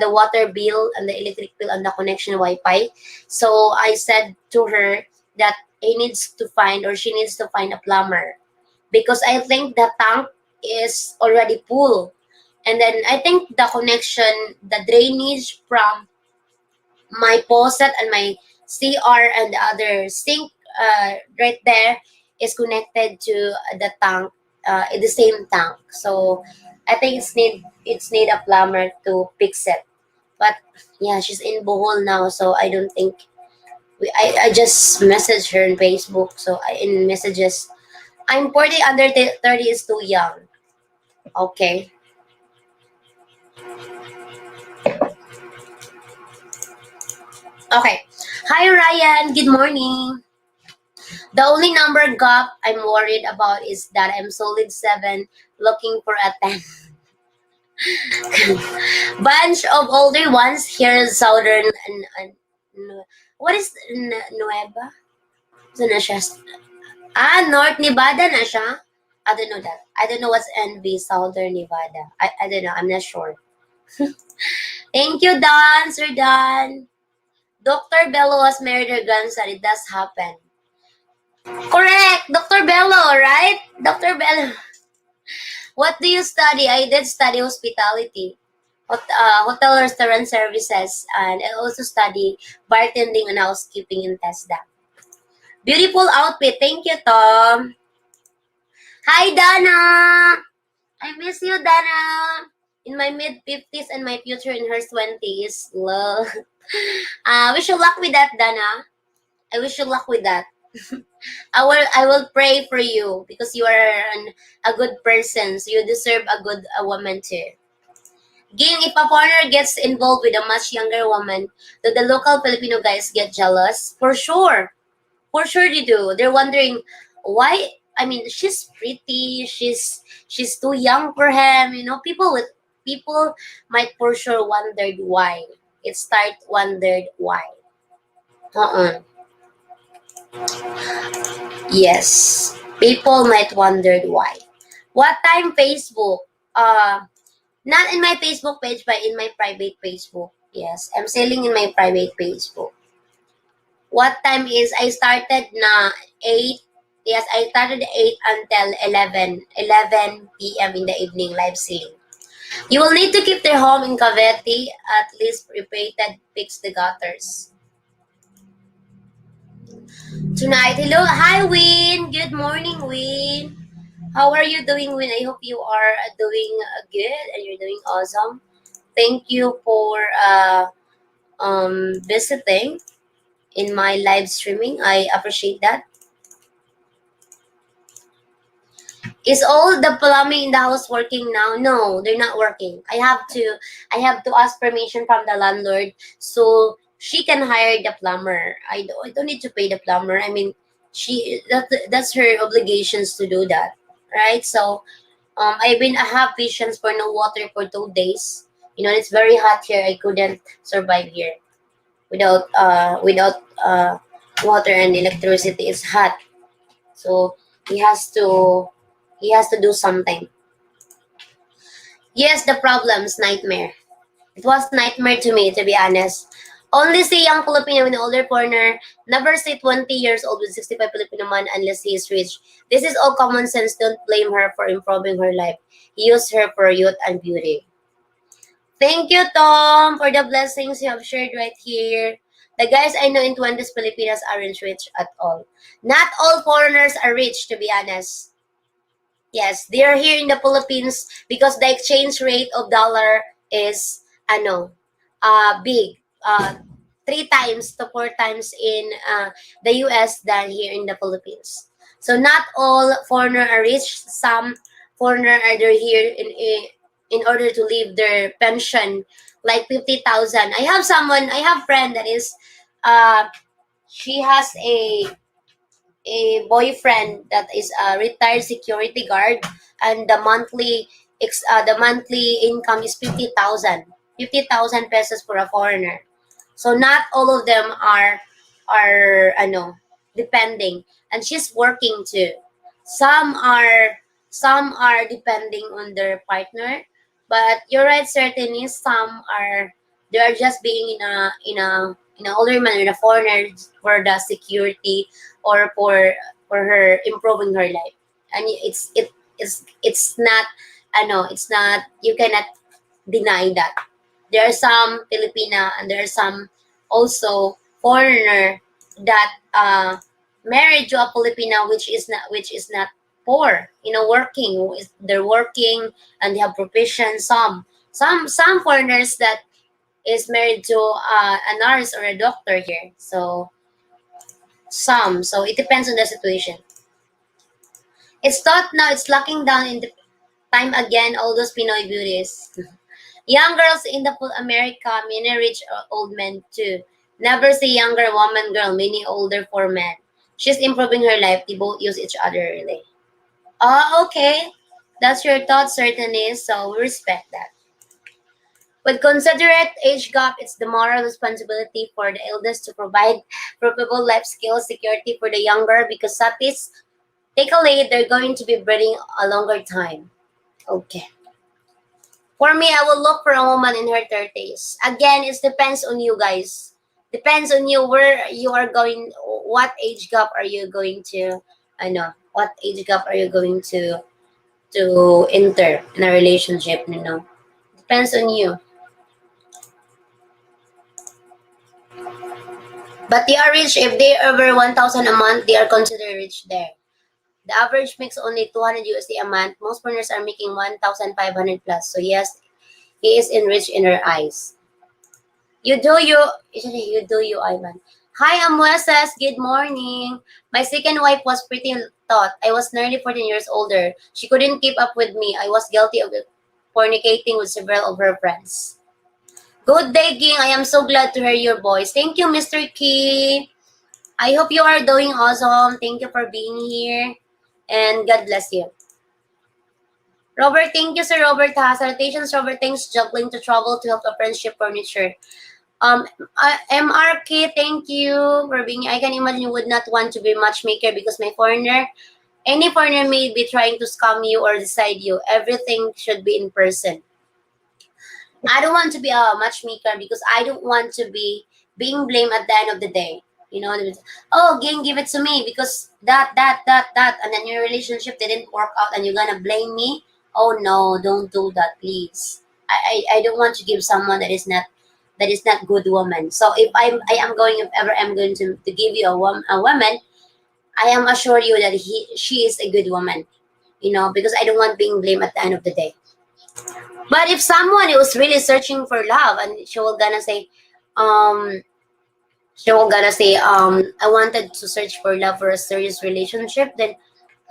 water bill and the electric bill and the connection Wi-Fi. So I said to her that she needs to find a plumber, because I think the tank is already full, and then I think the connection, the drainage from my faucet and my CR and the other sink right there is connected to the tank, in the same tank. So I think it's need a plumber to fix it. But yeah, she's in Bohol now, so I don't think I just messaged her on Facebook. So in messages, I'm 40, under 30 is too young. Okay. Okay. Hi Ryan, good morning. The only number gap I'm worried about is that I'm solid 7 looking for a 10. Bunch of older ones here in southern what is Nueva? So na siya. North Nevada na siya. I don't know that. I don't know what's NV, Southern Nevada. I don't know. I'm not sure. Thank you, Don, Sir Don. Dr. Bello was married her grandson. It does happen. Correct, Dr. Bello, right? Dr. Bello. What do you study? I did study hospitality, hotel restaurant services, and I also study bartending and housekeeping in TESDA. Beautiful outfit. Thank you, Tom. Hi, Dana. I miss you, Dana. In my mid 50s and my future in her 20s. Love. Wish you luck with that, Dana. I wish you luck with that. I will pray for you because you are a good person. So you deserve a good woman too. Gang, if a foreigner gets involved with a much younger woman, do the local Filipino guys get jealous? For sure. For sure they do. They're wondering why. I mean, she's pretty. She's too young for him. You know, people might for sure wondered why. It start wondered why. Uh-uh. Yes. People might wondered why. What time Facebook? Not in my Facebook page, but in my private Facebook. Yes, I'm selling in my private Facebook. What time is I started na 8. Yes, I started 8 until 11 p.m. in the evening live selling. You will need to keep their home in Cavite, at least prepared fix the gutters. Tonight, hello, hi Win. Good morning, Win. How are you doing, Win? I hope you are doing good and you're doing awesome. Thank you for visiting in my live streaming. I appreciate that. Is all the plumbing in the house working now? No, they're not working. I have to ask permission from the landlord so she can hire the plumber. I don't need to pay the plumber. I mean, that's her obligations to do that, right? So I have patience for no water for 2 days. You know, it's very hot here. I couldn't survive here without water and electricity. It's hot, so he has to he has to do something. Yes, the problems nightmare. It was nightmare to me, to be honest. Only see young Filipino in the older corner. Never say 20 years old with 65 Filipino man unless he is rich. This is all common sense. Don't blame her for improving her life. Use her for youth and beauty. Thank you, Tom, for the blessings you have shared right here. The guys I know in 20s Filipinas aren't rich at all. Not all foreigners are rich, to be honest. Yes, they are here in the Philippines because the exchange rate of dollar is big. 3 times to 4 times in the US than here in the Philippines. So not all foreigner are rich. Some foreigner are there here in order to leave their pension like 50,000. I have friend that is she has a boyfriend that is a retired security guard, and the monthly income is 50,000 pesos for a foreigner. So not all of them are depending, and she's working too. Some are some are depending on their partner, but you're right, certainly some are they are just being in a older man, in a foreigner, for the security or for her improving her life. And it's not, I know it's not, you cannot deny that there are some Filipina and there are some also foreigner that married to a Filipina which is not poor, working. They're working and they have profession. Some foreigners that is married to a nurse or a doctor here. So it depends on the situation. It's thought now it's locking down in the time again, all those Pinoy beauties. Young girls in the America, many rich old men too. Never say younger woman, girl, meaning older for men. She's improving her life. They both use each other really. Oh, okay. That's your thought, certainly. So we respect that. With considerate age gap, it's the moral responsibility for the eldest to provide provable life skills, security for the younger, because satis take a lead, they're going to be breeding a longer time. Okay. For me, I will look for a woman in her 30s. Again, it depends on you guys. Depends on you where you are going, what age gap are you going to, I know, what age gap are you going to enter in a relationship, you know. Depends on you. But they are rich if they over 1,000 a month, they are considered rich there. The average makes only 200 USD a month. Most foreigners are making 1,500 plus. So yes, he is enriched in her eyes. You do you, you do you, Ivan. Hi, I'm Wesas. Good morning. My second wife was pretty thought. I was nearly 14 years older. She couldn't keep up with me. I was guilty of fornicating with several of her friends. Good day, Ging. I am so glad to hear your voice. Thank you, Mr. Key. I hope you are doing awesome. Thank you for being here. And God bless you. Robert, thank you, Sir Robert. Ha. Salutations, Robert. Thanks, juggling to travel to help a friendship furniture. Um, MRK, thank you for being. I can imagine you would not want to be matchmaker because any foreigner may be trying to scam you or decide you. Everything should be in person. I don't want to be a matchmaker because I don't want to be being blamed at the end of the day. You know, oh, gang, give it to me because that, and then your relationship didn't work out, and you're gonna blame me. Oh no, don't do that, please. I don't want to give someone that is not good woman. So if if ever I'm going to give you a woman, I am assure you that she is a good woman. You know, because I don't want being blamed at the end of the day. But if someone was really searching for love and um, I wanted to search for love for a serious relationship, then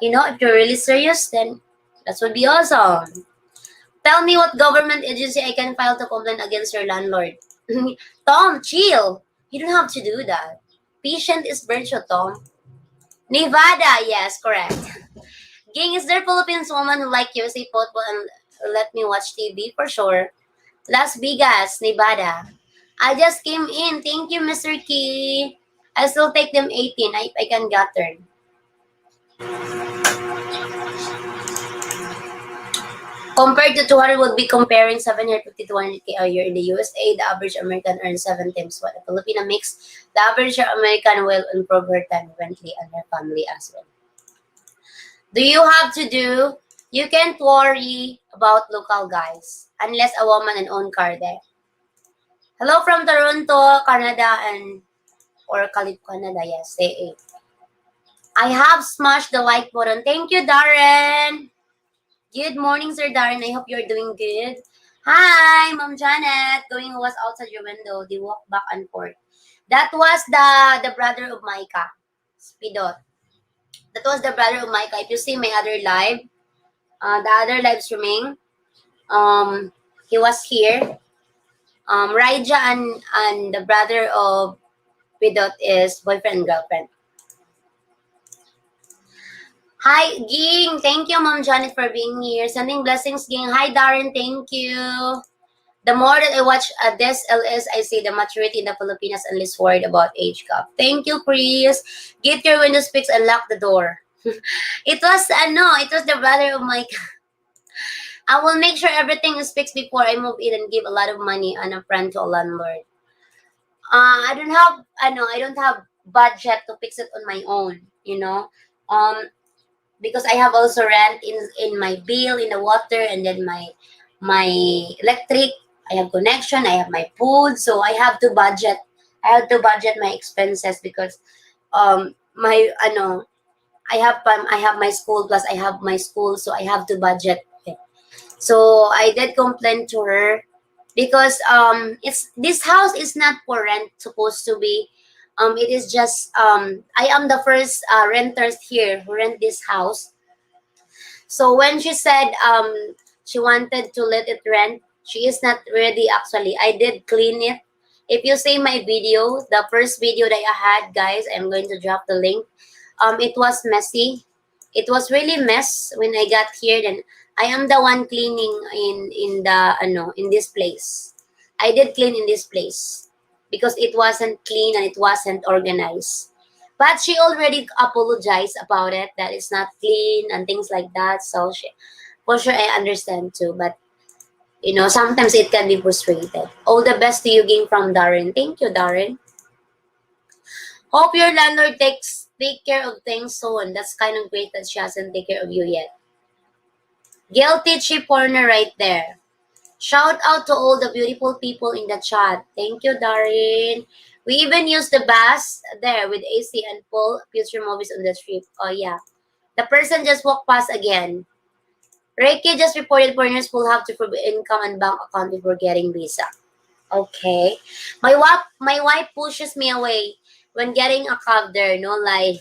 if you're really serious, then that would be awesome. Tell me what government agency I can file to complain against your landlord. Tom, chill. You don't have to do that. Patient is virtue, Tom. Nevada, yes, correct. Gang, is there Philippines woman who like USA football and let me watch TV? For sure. Las Vegas, Nevada. I just came in. Thank you, Mr. Key. I still take them 18. I can gather. Compared to 200 would be comparing 750 to 100K a year in the USA. The average American earns 7 times what a Filipina makes. The average American will improve her time eventually and her family as well. Do you have to do? You can't worry about local guys unless a woman and own car there. Hello from Toronto, Canada, and or Canada, yes, AA. I have smashed the like button. Thank you, Darren. Good morning, Sir Darren. I hope you're doing good. Hi, Mom Janet. Going who was outside your window. They walk back and forth. That was the brother of Micah. Spidot. That was the brother of Micah. If you see my other live, the other live streaming, he was here. Raija and the brother of Spidot is boyfriend and girlfriend. Hi, Ging. Thank you, Mom Janet, for being here. Sending blessings, Ging. Hi, Darren. Thank you. The more that I watch this LS, I see the maturity in the Filipinas and less worried about age gap. Thank you, Chris. Get your window speaks and lock the door. It was, it was the brother of Mike. I will make sure everything is fixed before I move in and give a lot of money on a friend to a landlord. I don't have budget to fix it on my own, because I have also rent in my bill, in the water, and then my electric. I have connection. I have my food, so I have to budget. I have to budget my expenses because my I have my school plus I have my school, so I have to budget it. So I did complain to her because it's this house is not for rent, supposed to be. It is just I am the first renters here who rent this house. So when she said she wanted to let it rent, she is not ready actually. I did clean it If you see my video, the first video that I had, guys, I'm going to drop the link. It was messy. It was really mess when I got here. Then I am the one cleaning in the in this place. I did clean in this place because it wasn't clean and it wasn't organized. But she already apologized about it that it's not clean and things like that. So she, for sure, I understand too. But sometimes it can be frustrated. All the best to you, Ging, from Darren. Thank you, Darren. Hope your landlord take care of things soon. That's kind of great that she hasn't taken care of you yet. Guilty chip corner right there. Shout out to all the beautiful people in the chat. Thank you, Darren. We even use the bus there with AC and pull future movies on the trip. Oh yeah. The person just walked past again. Reiki just reported foreigners will have to prove income and bank account before getting visa. Okay. My wife pushes me away when getting a cab there, no lie.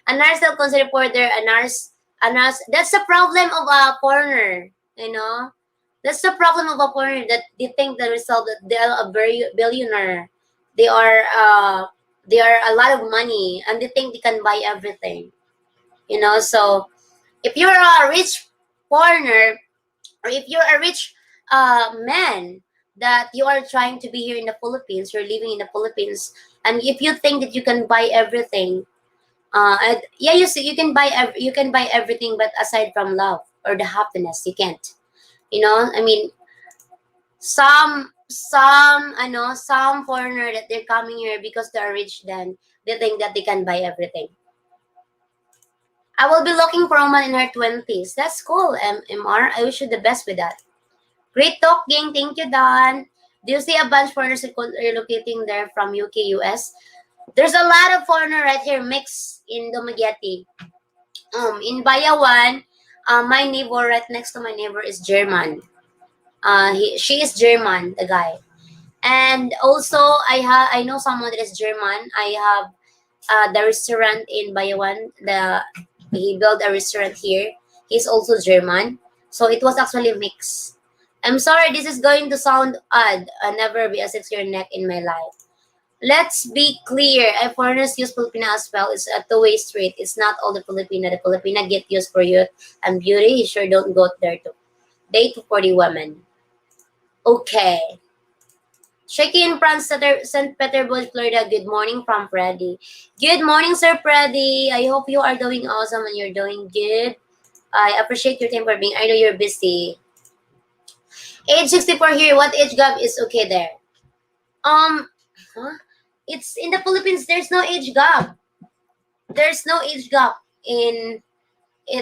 A nurse will consider reporter, a nurse. That's the problem of a foreigner, you know. That's the problem of a foreigner that they think the result that they are a very billionaire. They are they are a lot of money and they think they can buy everything. So if you're a rich foreigner or if you're a rich man that you are trying to be here in the Philippines, you're living in the Philippines, and if you think that you can buy everything, and yeah, you see, you can buy everything, but aside from love or the happiness, you can't. I mean, some foreigner that they're coming here because they're rich, then they think that they can buy everything. I will be looking for a woman in her 20s. That's cool, MR. I wish you the best with that. Great talk, gang. Thank you, Don. Do you see a bunch of foreigners relocating there from UK, US? There's a lot of foreigner right here mixed in Dumaguete. In Bayawan, my neighbor right next to my neighbor is German. She is German, the guy. And also, I know someone that is German. I have the restaurant in Bayawan. He built a restaurant here. He's also German. So it was actually mixed. I'm sorry, this is going to sound odd. I'll never be a 6-year neck in my life. Let's be clear. If foreigners use Filipina as well, it's a two-way street. It's not all the Filipina. The Filipina get used for youth and beauty. You sure don't go there to date for the women. Okay. Shaky in France, St. Petersburg, Florida. Good morning from Freddy. Good morning, Sir Freddy. I hope you are doing awesome and you're doing good. I appreciate your time for being. I know you're busy. Age 64 here. What age gap is okay there? Huh? It's in the Philippines. There's no age gap. There's no age gap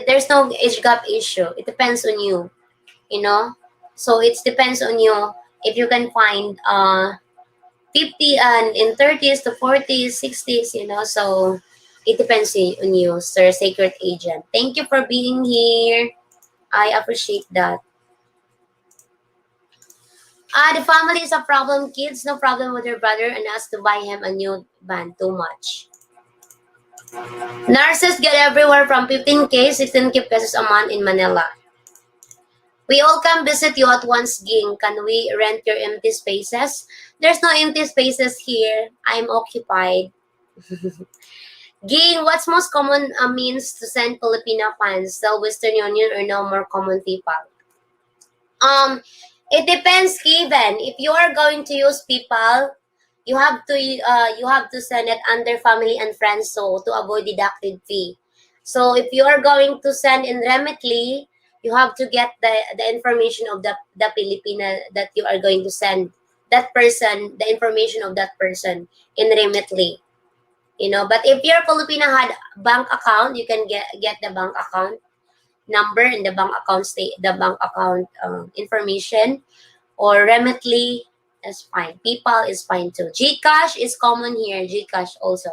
there's no age gap issue. It depends on you. So it depends on you if you can find 50 and in 30s to 40s, 60s. So it depends on you, Sir Sacred Agent. Thank you for being here. I appreciate that. The family is a problem. Kids, no problem with your brother and ask to buy him a new van. Too much. Nurses get everywhere from 15K, 16K pesos a month in Manila. We all come visit you at once, Ging. Can we rent your empty spaces? There's no empty spaces here. I'm occupied. Ging, what's most common means to send Filipina funds? Still Western Union or no more common PayPal? It depends, Kevin. If you are going to use PayPal, you have to send it under family and friends so to avoid deducted fee. So if you are going to send in Remitly, you have to get the information of the Filipina that you are going to send that person, the information of that person in Remitly. But if your Filipina had bank account, you can get the bank account number and the bank account information, or Remitly is fine. PayPal is fine too. GCash is common here. GCash also.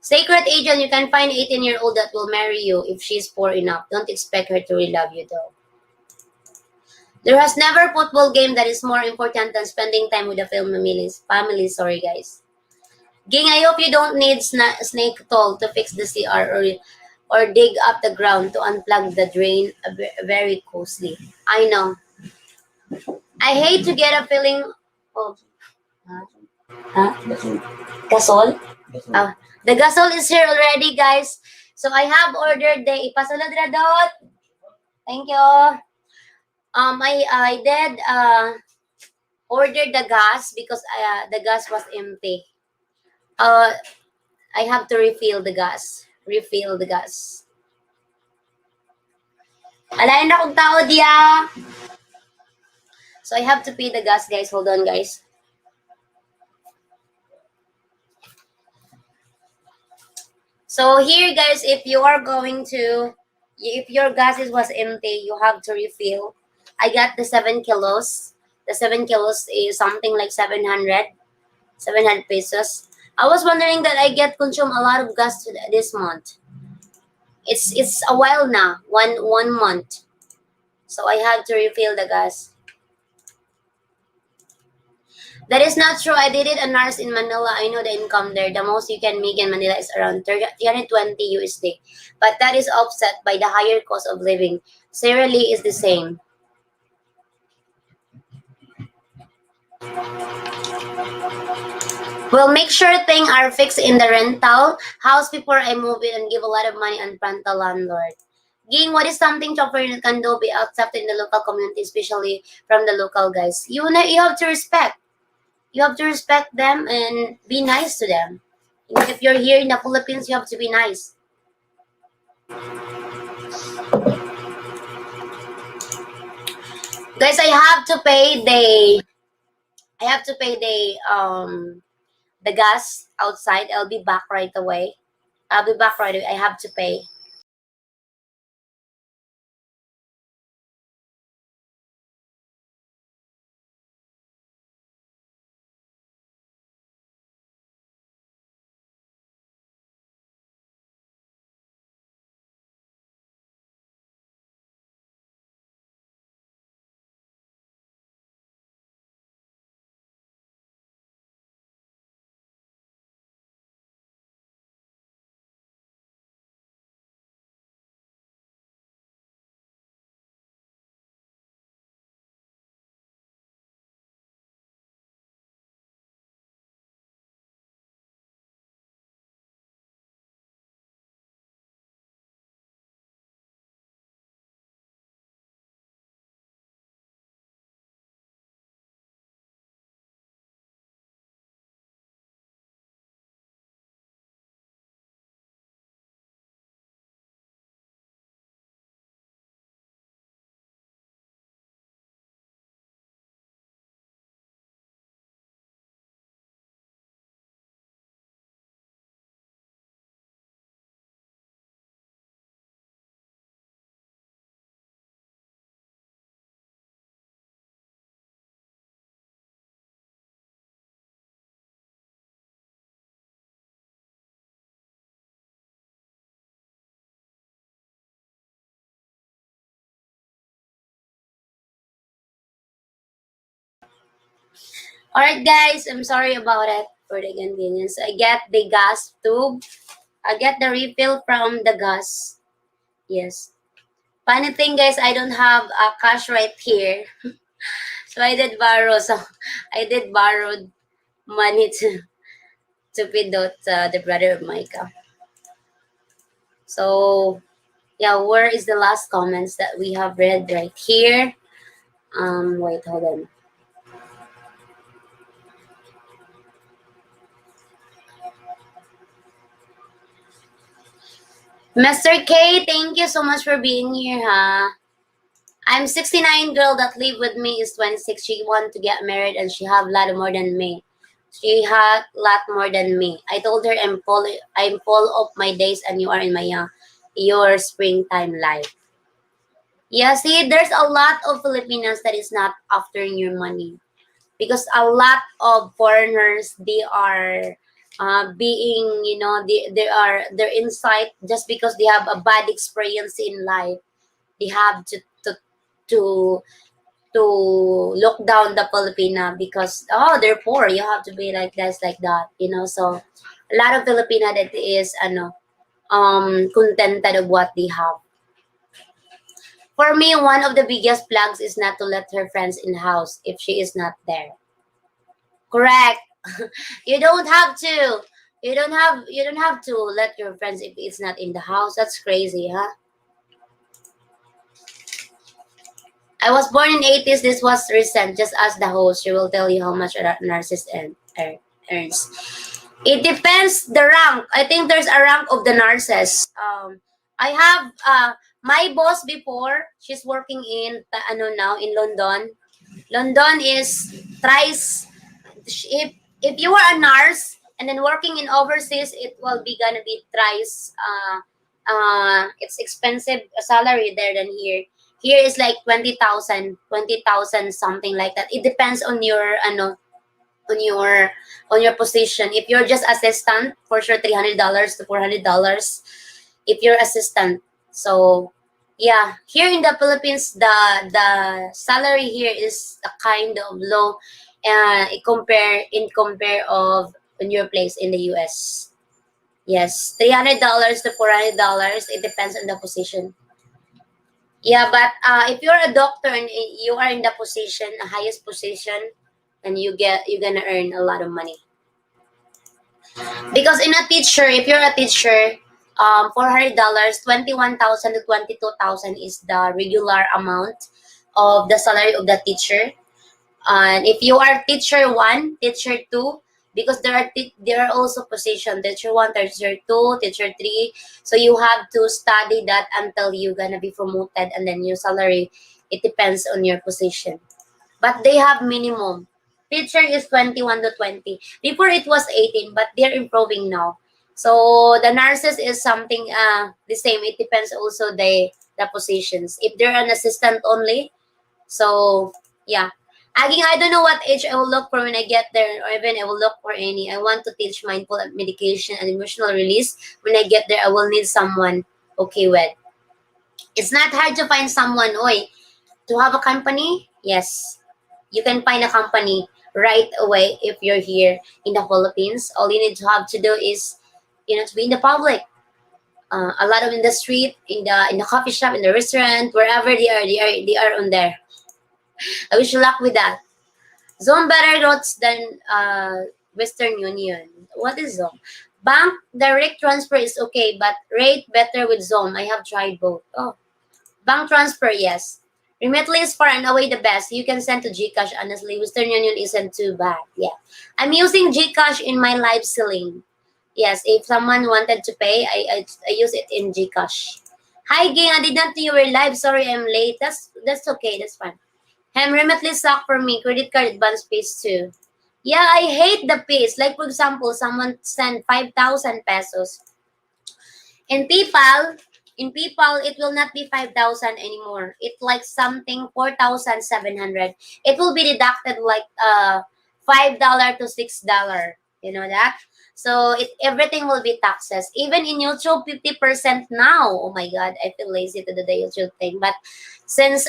Sacred Agent, you can find 18-year-old that will marry you if she's poor enough. Don't expect her to really love you though. There has never football game that is more important than spending time with the family. Sorry guys. Ging, I hope you don't need snake toll to fix the CR or dig up the ground to unplug the drain very closely. I know. I hate to get a feeling of Huh? Gasol? Oh, the gasol is here already, guys. So I have ordered the ipasulod radot. Thank you. I did order the gas because the gas was empty. Uh, I have to refill the gas. Refill the gas. Alain na kong tao diya. So I have to pay the gas, guys. Hold on, guys. So here, guys, if your gas was empty, you have to refill. I got the 7 kilos. The 7 kilos is something like 700 pesos. I was wondering that I get consume a lot of gas this month. It's a while now, one month. So I have to refill the gas. That is not true. I did it a nurse in Manila. I know the income there. The most you can make in Manila is around 320 USD. But that is offset by the higher cost of living. Sierra Leone is the same. We'll make sure things are fixed in the rental house before I move in and give a lot of money on front the landlord. Ging, what is something to offer in condo be accepted in the local community, especially from the local guys? You have to respect. You have to respect them and be nice to them. If you're here in the Philippines, you have to be nice. Guys, I have to pay the gas outside. I'll be back right away. I'll be back right away. I have to pay. Alright, guys. I'm sorry about it for the inconvenience. I get the gas tube. I get the refill from the gas. Yes. Funny thing, guys, I don't have a cash right here. So I did borrow. So I did borrow money to pay the brother of Micah. So yeah, where is the last comments that we have read right here? Wait, hold on. Mr. K, thank you so much for being here, huh? I'm 69 girl that live with me is 26. She want to get married and she have a lot more than me. She had a lot more than me. I told her I'm full of my days and you are in my your springtime life. Yeah, see, there's a lot of Filipinos that is not after your money because a lot of foreigners they are being they're inside just because they have a bad experience in life. They have to to look down the Filipina because they're poor. You have to be like this, like that, So a lot of Filipina that is contented of what they have. For me, one of the biggest plugs is not to let her friends in the house if she is not there. Correct. You don't have to. You don't have to let your friends if it's not in the house. That's crazy, huh? I was born in 80s. This was recent. Just ask the host. She will tell you how much a narcissist earns. It depends the rank. I think there's a rank of the narcissist. I have my boss before. She's working in ano now in London. London is thrice if you are a nurse and then working in overseas, it will be gonna be thrice it's expensive salary there than here. Here is like 20,000, 20,000 something like that. It depends on your ano on your on your position. If you're just assistant, for sure $300 to $400 if you're assistant. So yeah, here in the Philippines, the salary here is a kind of low, compare of in your place in the US. Yes, $300 to $400. It depends on the position. Yeah, but if you're a doctor and you are in the position, the highest position, and you're gonna earn a lot of money. Because in a teacher, if you're a teacher, $400, 21,000 to 22,000 is the regular amount of the salary of the teacher. And if you are teacher one, teacher two, because there are also position teacher one, teacher two, teacher three. So you have to study that until you're gonna be promoted, and then your salary it depends on your position. But they have minimum. Teacher is 21 to 20. Before it was 18, but they're improving now. So the nurses is something the same. It depends also the positions. If they're an assistant only, so yeah. Again, I don't know what age I will look for when I get there, or even I will look for any. I want to teach mindful medication and emotional release. When I get there, I will need someone okay with. It's not hard to find someone, oy, to have a company. Yes, you can find a company right away if you're here in the Philippines. All you need to have to do is, to be in the public. A lot of in the street, in the coffee shop, in the restaurant, wherever they are on there. I wish you luck with that. Zone better rates than Western Union. What is Zone? Bank direct transfer is okay, but rate better with Zone. I have tried both. Oh, bank transfer, yes. Remitly is far and away the best. You can send to Gcash. Honestly, Western Union isn't too bad. Yeah, I'm using Gcash in my live selling. Yes, if someone wanted to pay, I use it in Gcash. Hi, gang. I did not know you were live. Sorry, I'm late. That's okay. That's fine. Remitly suck for me. Credit card advance fees too. Yeah, I hate the fees. Like for example, someone sent 5,000 pesos. In PayPal, it will not be 5,000 anymore. It's like something 4,700. It will be deducted like $5 to $6. You know that? So everything will be taxes. Even in YouTube, 50% now. Oh my God, I feel lazy to do the YouTube thing. But since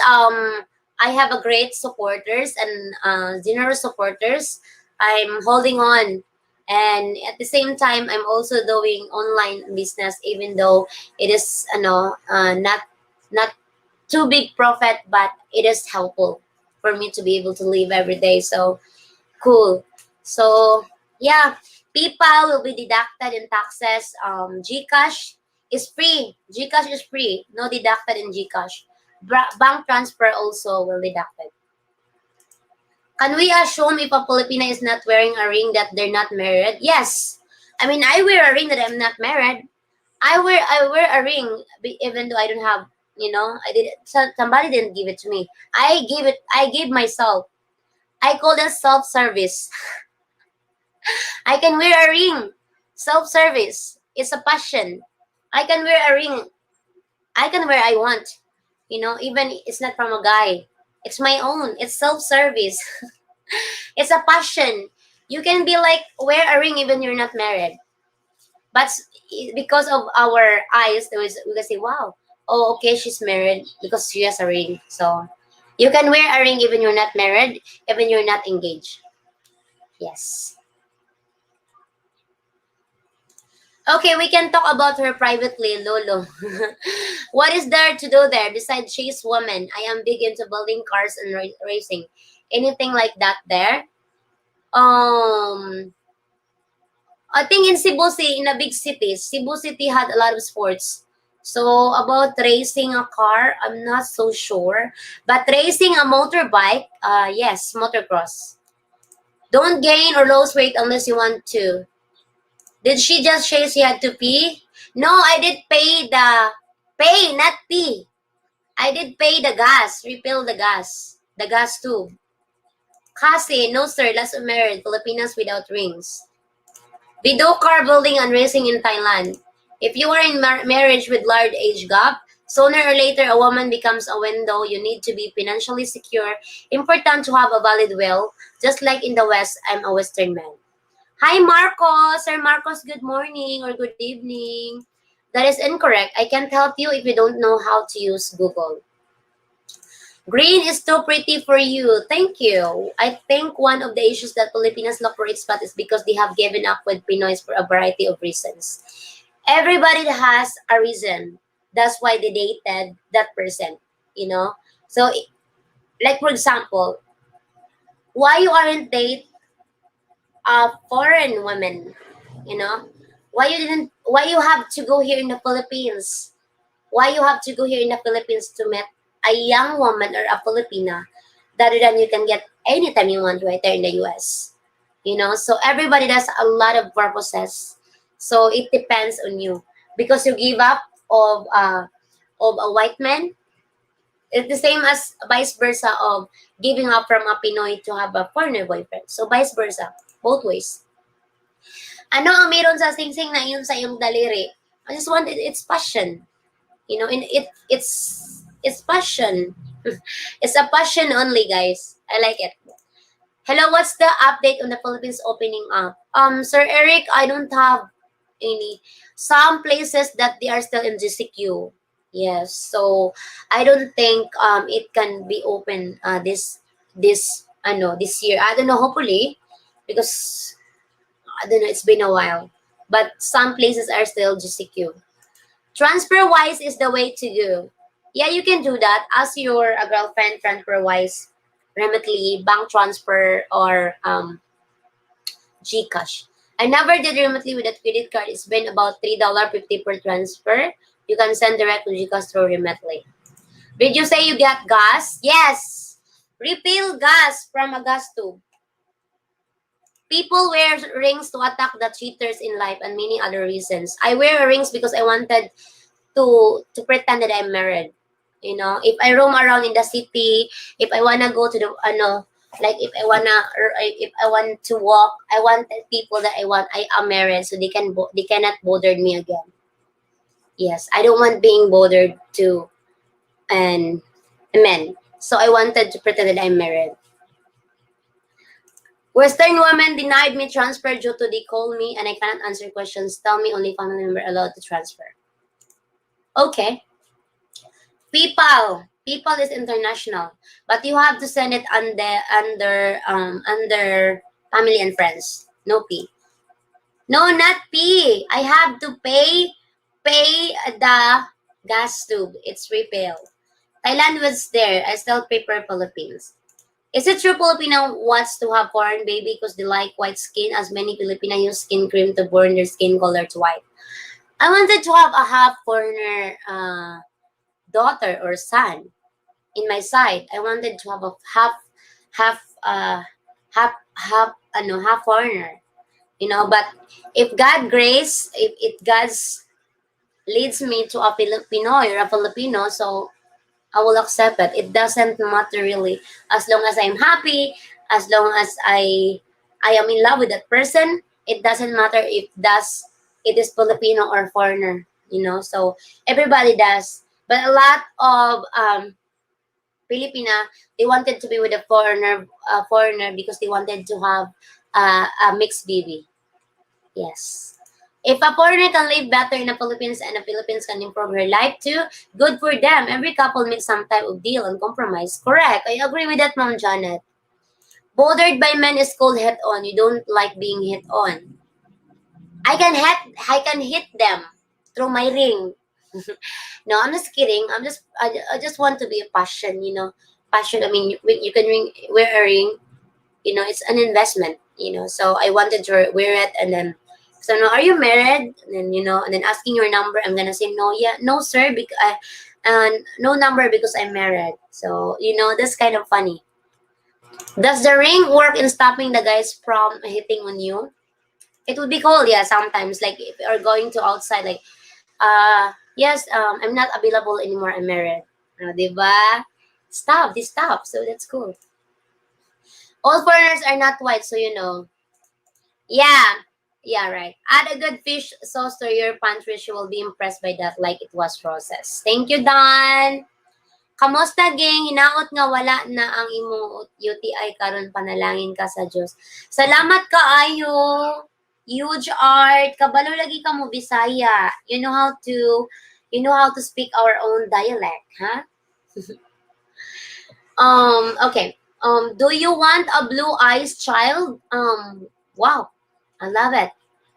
I have a great supporters and generous supporters, I'm holding on, and at the same time I'm also doing online business, even though it is not too big profit, but it is helpful for me to be able to live every day. So cool. So yeah, PayPal will be deducted in taxes. Gcash is free. Gcash is free, no deducted in Gcash. Bank transfer also will deducted. Can we assume if a Filipina is not wearing a ring that they're not married? Yes. I mean, I wear a ring that I'm not married. I wear a ring even though I don't have. Somebody didn't give it to me. I gave myself. I call that self service. I can wear a ring. Self service. It's a passion. I can wear a ring. I can wear I want. Even it's not from a guy. It's my own. It's self service. It's a passion. You can be like wear a ring even you're not married, but because of our eyes, we can say, "Wow, oh, okay, she's married because she has a ring." So you can wear a ring even you're not married, even you're not engaged. Yes. Okay, we can talk about her privately, Lolo. What is there to do there besides chase woman? I am big into building cars and racing. Anything like that there? Um, I think in Cebu City, in a big city, Cebu City had a lot of sports. So about racing a car, I'm not so sure. But racing a motorbike, yes, motocross. Don't gain or lose weight unless you want to. Did she just say she had to pee? No, I did pay, not pee. I did pay the gas, refill the gas tube. Kasi, no sir, last married, Filipinas without rings. We do car building and racing in Thailand. If you are in marriage with large age gap, sooner or later a woman becomes a window. You need to be financially secure. Important to have a valid will. Just like in the West, I'm a Western man. Hi Marcos! Sir Marcos, good morning or good evening. That is incorrect. I can't help you if you don't know how to use Google. Green is too pretty for you. Thank you. I think one of the issues that Filipinas look for expat is because they have given up with Pinoys for a variety of reasons. Everybody has a reason. That's why they dated that person, you know? So, like for example, why you aren't date a foreign woman, you know? Why you have to go here in the Philippines? Why you have to go here in the Philippines to meet a young woman or a Filipina rather than you can get anytime you want right there in the US? You know, so everybody does a lot of purposes. So it depends on you because you give up of a white man. It's the same as vice versa of giving up from a Pinoy to have a foreigner boyfriend. So vice versa, both ways. Ano ang meron sa singsing na yun sa iyong daliri? I just wanted it's passion. You know, and it's passion. It's a passion only, guys. I like it. Hello, what's the update on the Philippines opening up? Sir Eric, I don't have any. Some places that they are still in GCQ. Yes, so I don't think it can be open this year. I don't know. Hopefully, because I don't know. It's been a while, but some places are still GCQ. TransferWise is the way to go. Yeah, you can do that. Ask your girlfriend TransferWise, Remitly, bank transfer, or GCash. I never did Remitly with a credit card. It's been about $3.50 per transfer. You can send direct to GCash through Remitly. Did you say you got gas? Yes. Refill gas from a gas tube. People wear rings to attack the cheaters in life and many other reasons. I wear rings because I wanted to pretend that I'm married. You know, if I roam around in the city, if I wanna go to the like if I want to walk, I want the people that I am married, so they cannot bother me again. Yes, I don't want being bothered to and men. So I wanted to pretend that I'm married. Western women denied me transfer due to they call me and I cannot answer questions. Tell me only family member allowed to transfer. Okay. PayPal is international, but you have to send it under family and friends. No P. No, not P. I have to pay the gas tube. It's refill. Thailand was there. I still prefer Philippines. Is it true Filipino wants to have foreign baby because they like white skin, as many Filipino use skin cream to burn their skin color to white? I wanted to have a half foreigner daughter or son in my side. I wanted to have a half half foreigner, you know. But if God grace, if it God's leads me to a Filipino or a Filipino, so I will accept it. It doesn't matter really, as long as I'm happy, as long as I am in love with that person. It doesn't matter if it is Filipino or foreigner, you know. So everybody does, but a lot of Filipina, they wanted to be with a foreigner because they wanted to have a mixed baby. Yes. If a foreigner can live better in the Philippines and the Philippines can improve her life too, good for them. Every couple makes some type of deal and compromise. Correct. I agree with that, Mom Janet. Bothered by men is called hit on. You don't like being hit on. I can hit them through my ring. No, I'm just kidding. I just want to be a passion, you know. Passion. I mean, you can wear a ring. You know, it's an investment. So I wanted to wear it, and then so no, are you married? And then and then asking your number, I'm gonna say no, yeah, no, sir, because and no number because I'm married. So that's kind of funny. Does the ring work in stopping the guys from hitting on you? It would be cool, yeah, sometimes. Like if you're going to outside, like, yes, I'm not available anymore. I'm married. Diba? Stop. This stop. So that's cool. All foreigners are not white, so Yeah. Yeah, right. Add a good fish sauce to your pantry. She will be impressed by that like it was processed. Thank you, Don. Kamusta, gang? Hinaot nga wala na ang imong UTI karon, panalangin ka sa Dios. Salamat kaayo. Huge art. Kabalo lagi ka mo Bisaya. You know how to speak our own dialect, huh? Okay. Do you want a blue eyes child? Wow. I love it.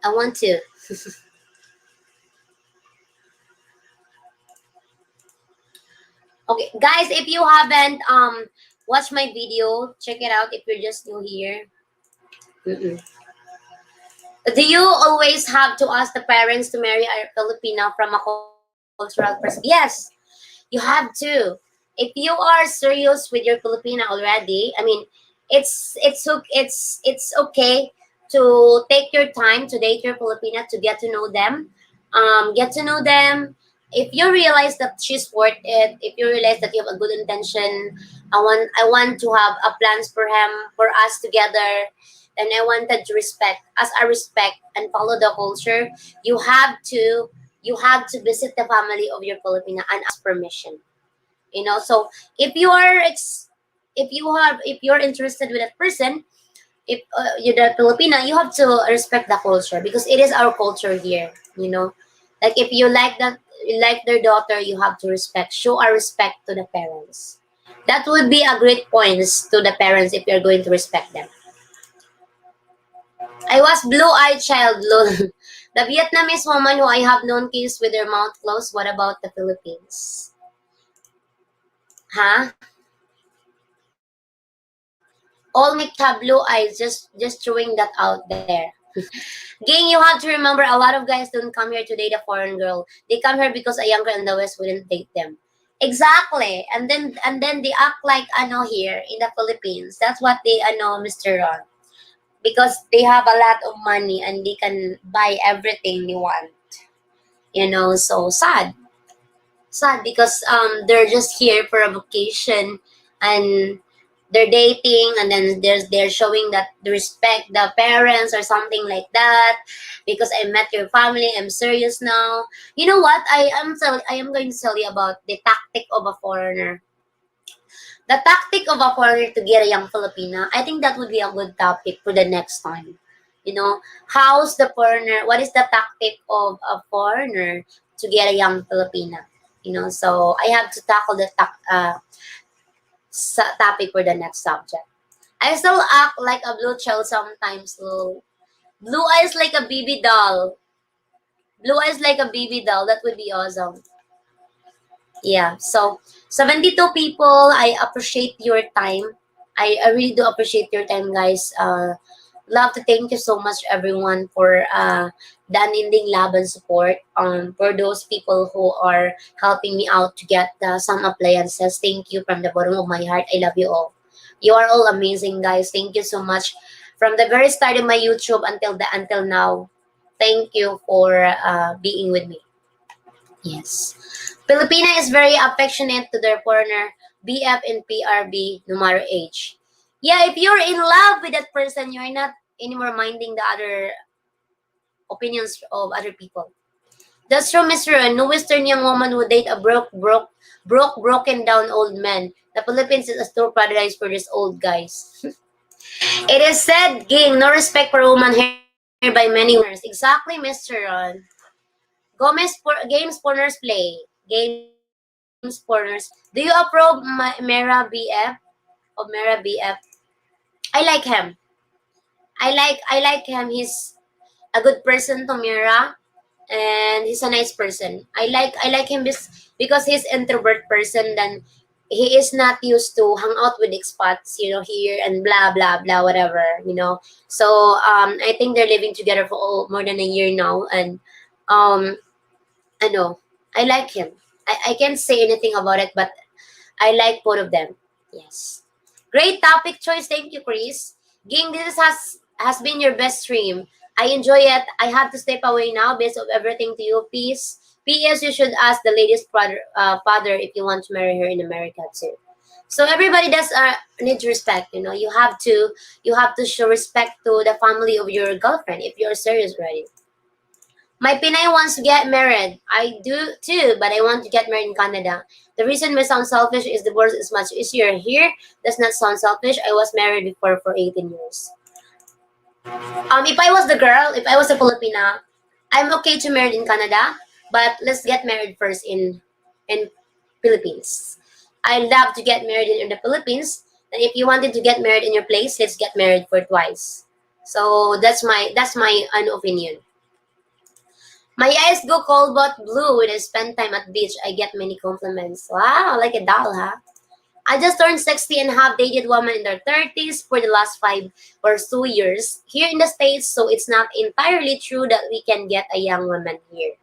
I want to. Okay, guys, if you haven't watched my video, check it out if you're just new here. Mm-mm. Do you always have to ask the parents to marry a Filipina from a cultural perspective? Yes, you have to. If you are serious with your Filipina already, I mean, it's okay to take your time to date your Filipina, to get to know them. Get to know them. If you realize that she's worth it, if you realize that you have a good intention, I want to have a plans for him, for us together, and I wanted to respect, as I respect and follow the culture, you have to visit the family of your Filipina and ask permission. So if you are if you're interested with that person, if you're the Filipina, you have to respect the culture because it is our culture here. Like if you like their daughter, you have to show a respect to the parents. That would be a great points to the parents if you're going to respect them. I was blue-eyed child, lol. The Vietnamese woman who I have known kissed with their mouth closed. What about the Philippines? Huh? All mixed have blue eyes. Just throwing that out there. Gang, you have to remember a lot of guys don't come here to date a foreign girl. They come here because a younger in the West wouldn't date them. Exactly. And then they act like ano here in the Philippines. That's what they ano, Mr. Ron. Because they have a lot of money and they can buy everything they want. So sad because they're just here for a vacation, and they're dating, and then they're showing that they respect the parents or something like that, because I met your family, I'm serious now. You know what, I am going to tell you about the tactic of a foreigner. The tactic of a foreigner to get a young Filipina, I think that would be a good topic for the next time. How's the foreigner, what is the tactic of a foreigner to get a young Filipina? So I have to tackle the topic for the next subject. I still act like a blue child sometimes, lol. Blue eyes like a baby doll. Blue eyes like a baby doll. That would be awesome. Yeah. So 72 people. I appreciate your time. I really do appreciate your time, guys. Love to thank you so much, everyone, for the unending love and support. For those people who are helping me out to get some appliances, thank you from the bottom of my heart. I love you all. You are all amazing, guys. Thank you so much. From the very start of my YouTube until now, thank you for being with me. Yes. Filipina is very affectionate to their foreigner, BF and PRB, no matter age. Yeah, if you're in love with that person, you're not anymore minding the other opinions of other people. That's true, Mr. No Western young woman would date a broken down old man. The Philippines is a store paradise for these old guys. It is said, gang, no respect for woman here by many winners. Exactly, Mr. Ron. Games Corners play. Games Corners. Do you approve Mera BF? Of Mera BF? I like him. I like him. He's a good person to Mira, and he's a nice person. I like him because he's introvert person. Then he is not used to hang out with expats, here and blah blah blah whatever. So I think they're living together for more than a year now, and um I know I like him. I can't say anything about it, but I like both of them. Yes. Great topic choice. Thank you, Chris. Ging, this has been your best stream. I enjoy it. I have to step away now. Best of everything to you. Peace. P.S. You should ask the lady's father if you want to marry her in America too. So everybody does needs respect. You have to show respect to the family of your girlfriend if you're serious already. My Pinay wants to get married. I do too, but I want to get married in Canada. The reason may sound selfish is divorce is much easier here. Does not sound selfish. I was married before for 18 years. If I was the girl, if I was a Filipina, I'm okay to marry in Canada, but let's get married first in Philippines. I love to get married in the Philippines. And if you wanted to get married in your place, let's get married for twice. So that's my opinion. My eyes go cold but blue when I spend time at beach. I get many compliments. Wow, like a doll, huh? I just turned 60 and have dated women in their 30s for the last 5 or 2 years here in the States, so it's not entirely true that we can get a young woman here.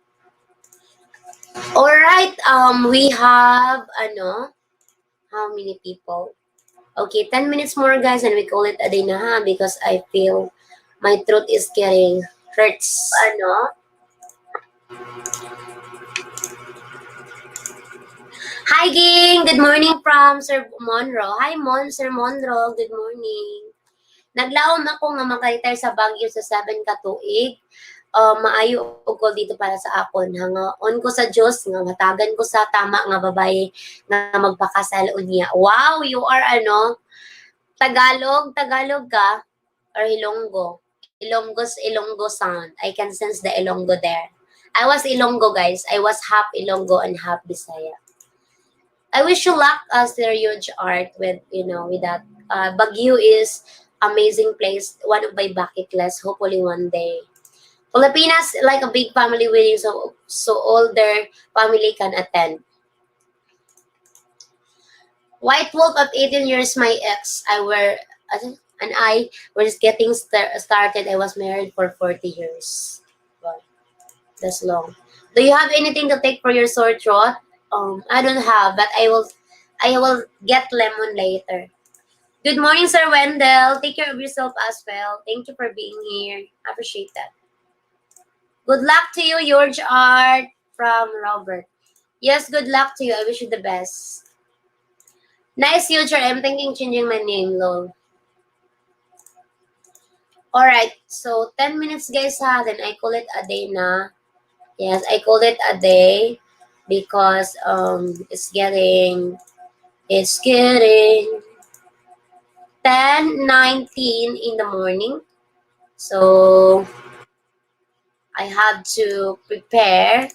Alright, we have, how many people? Okay, 10 minutes more, guys, and we call it a day na, ha? Because I feel my throat is getting hurts. Hi, Ging! Good morning from Sir Monroe. Hi, Sir Monroe. Good morning. Naglaom ako nga maka-retire sa Baguio sa 7 ka tuig. Maayo og call dito para sa akon. Hangaon ko sa Dios nga matagan ko sa tama nga babae nga magpakasal unya. Wow, you are Tagalog ka or Ilonggo? Ilonggo sound. I can sense the Ilonggo there. I was Ilonggo, guys. I was half Ilonggo and half Bisaya. I wish you luck as their huge art with that. Baguio is amazing place. One of my bucket list. Hopefully one day. Filipinas like a big family wedding, so all their family can attend. White Wolf of 18 years, my ex. And I were just getting started. I was married for 40 years. Wow, that's long. Do you have anything to take for your sore throat? I don't have, but I will get lemon later. Good morning, Sir Wendell. Take care of yourself as well. Thank you for being here. I appreciate that. Good luck to you, George Art from Robert. Yes, good luck to you. I wish you the best. Nice future. I'm thinking changing my name, lol. Alright, so 10 minutes, guys, ha. Then I call it a day na. Yes, I called it a day because it's getting 10:19 in the morning. So I have to prepare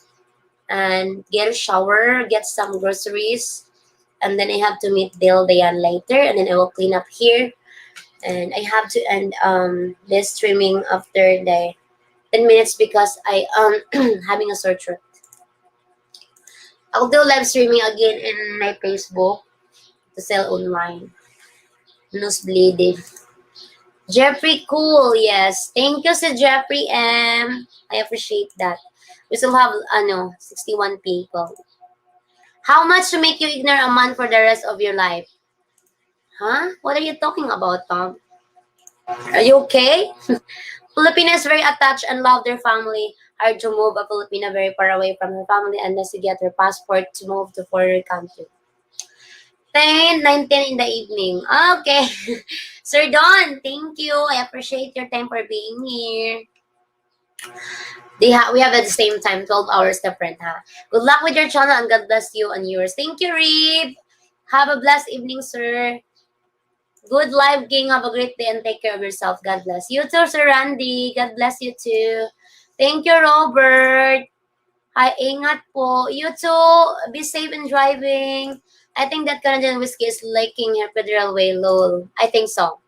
and get a shower, get some groceries, and then I have to meet Dale Dayan later, and then I will clean up here. And I have to end this streaming after the 10 minutes because I having a sore throat. I'll do live streaming again in my Facebook to sell online. Nose bleeding. Jeffrey Cool, yes. Thank you, Sir Jeffrey M. I appreciate that. We still have 61 people. How much to make you ignore a man for the rest of your life? Huh? What are you talking about, Tom? Are you okay? Filipinas very attached and love their family. Hard to move a Filipina very far away from her family unless you get her passport to move to foreign country. 10:19 in the evening. Okay. Sir Don, thank you. I appreciate your time for being here. We have at the same time 12 hours different, huh? Good luck with your channel and God bless you and yours. Thank you, Reeb. Have a blessed evening, sir. Good live, King. Have a great day and take care of yourself. God bless you too, Sir Randy. God bless you too. Thank you, Robert. Hi, ingat po. You too. Be safe in driving. I think that Canadian whiskey is liking her federal way, lol. I think so.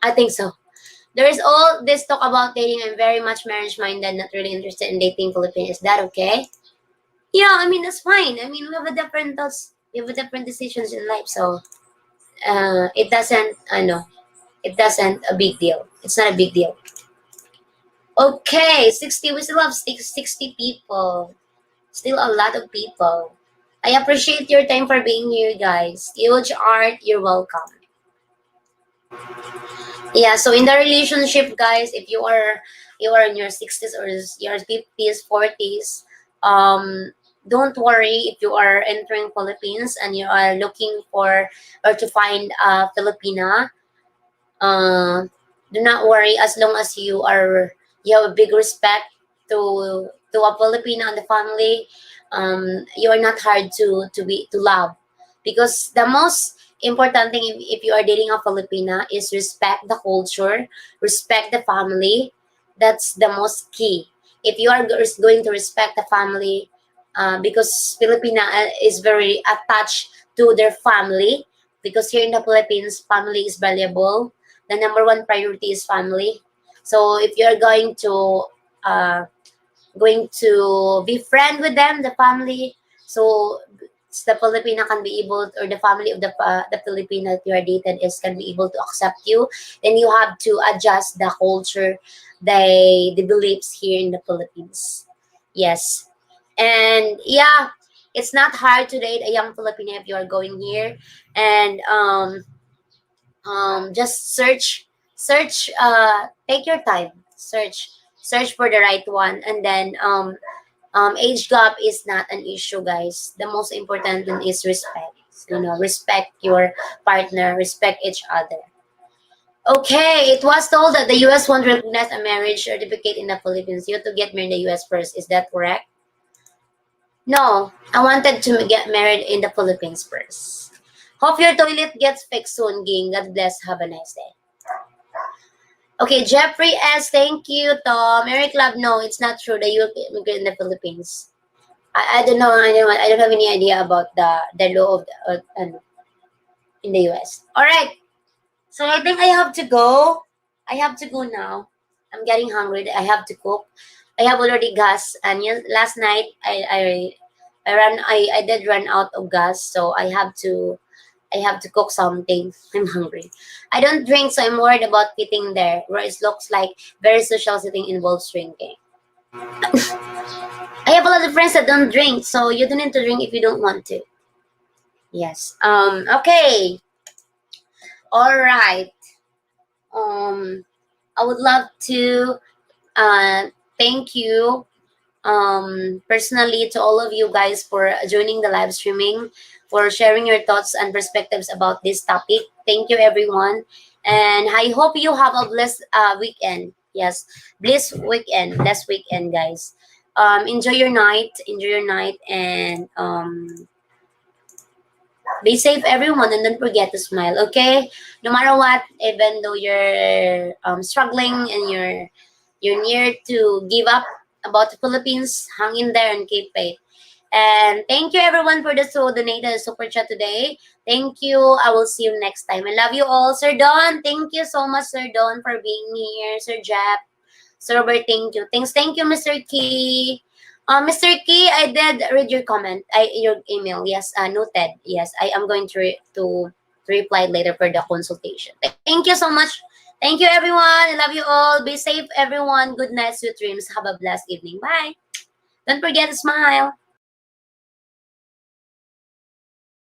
I think so. There is all this talk about dating. I'm very much marriage-minded, not really interested in dating Philippines. Is that okay? Yeah, I mean, that's fine. I mean, we have a different thoughts. You have different decisions in life, so it doesn't. No, it doesn't a big deal. It's not a big deal. Okay, 60. We still have 60 people. Still a lot of people. I appreciate your time for being here, guys. Huge art, you're welcome. Yeah, so in the relationship, guys, if you are in your 60s or your 50s, 40s, don't worry if you are entering Philippines and you are looking for or to find a Filipina. uh, do not worry, as long as you have a big respect to a Filipino and the family. You are not hard to love, because the most important thing, if you are dating a Filipina, is respect the culture, respect the family. That's the most key. If you are going to respect the family, because Filipina is very attached to their family, because here in the Philippines, family is valuable. The number one priority is family. So if you're uh, going to be friend with them, the family, so the Filipina can be able, or the family of the Filipina that you are dated is can be able to accept you. Then you have to adjust the culture, the beliefs here in the Philippines. Yes, and yeah, it's not hard to date a young Filipino if you are going here, and just search take your time, search for the right one, and then age gap is not an issue, guys. The most important thing is respect. Respect your partner, respect each other. Okay, it was told that the US won't recognize a marriage certificate in the Philippines. You have to get married in the US first, is that correct? No, I wanted to get married in the Philippines first. Hope your toilet gets fixed soon, Ging. God bless. Have a nice day. Okay, Jeffrey S. Thank you, Tom. Eric Lab, no, it's not true that you immigrate in the Philippines. I don't know. I don't have any idea about the law of in the US. All right. So I think I have to go. I have to go now. I'm getting hungry. I have to cook. I have already gas, and last night I did run out of gas, so I have to cook something. I'm hungry. I don't drink, so I'm worried about eating there, where it looks like very social setting involves drinking. I have a lot of friends that don't drink, so you don't need to drink if you don't want to. Yes. Okay. All right. Um. I would love to thank you personally to all of you guys for joining the live streaming, for sharing your thoughts and perspectives about this topic. Thank you, everyone. And I hope you have a blessed weekend. Yes, blessed weekend, guys. Enjoy your night, and be safe, everyone, and don't forget to smile. Okay, no matter what, even though you're struggling and you're near to give up about the Philippines, hang in there and keep faith. And thank you, everyone, for the donated super chat today. Thank you. I will see you next time. I love you all, Sir Don. Thank you so much, Sir Don, for being here. Sir Jap, Sir Robert, thank you. Thank you, Mr. Key. Mr. Key, I did read your comment, your email. Yes, noted. Yes, I am going to reply later for the consultation. Thank you so much. Thank you, everyone. I love you all. Be safe, everyone. Good night, sweet dreams. Have a blessed evening. Bye. Don't forget to smile.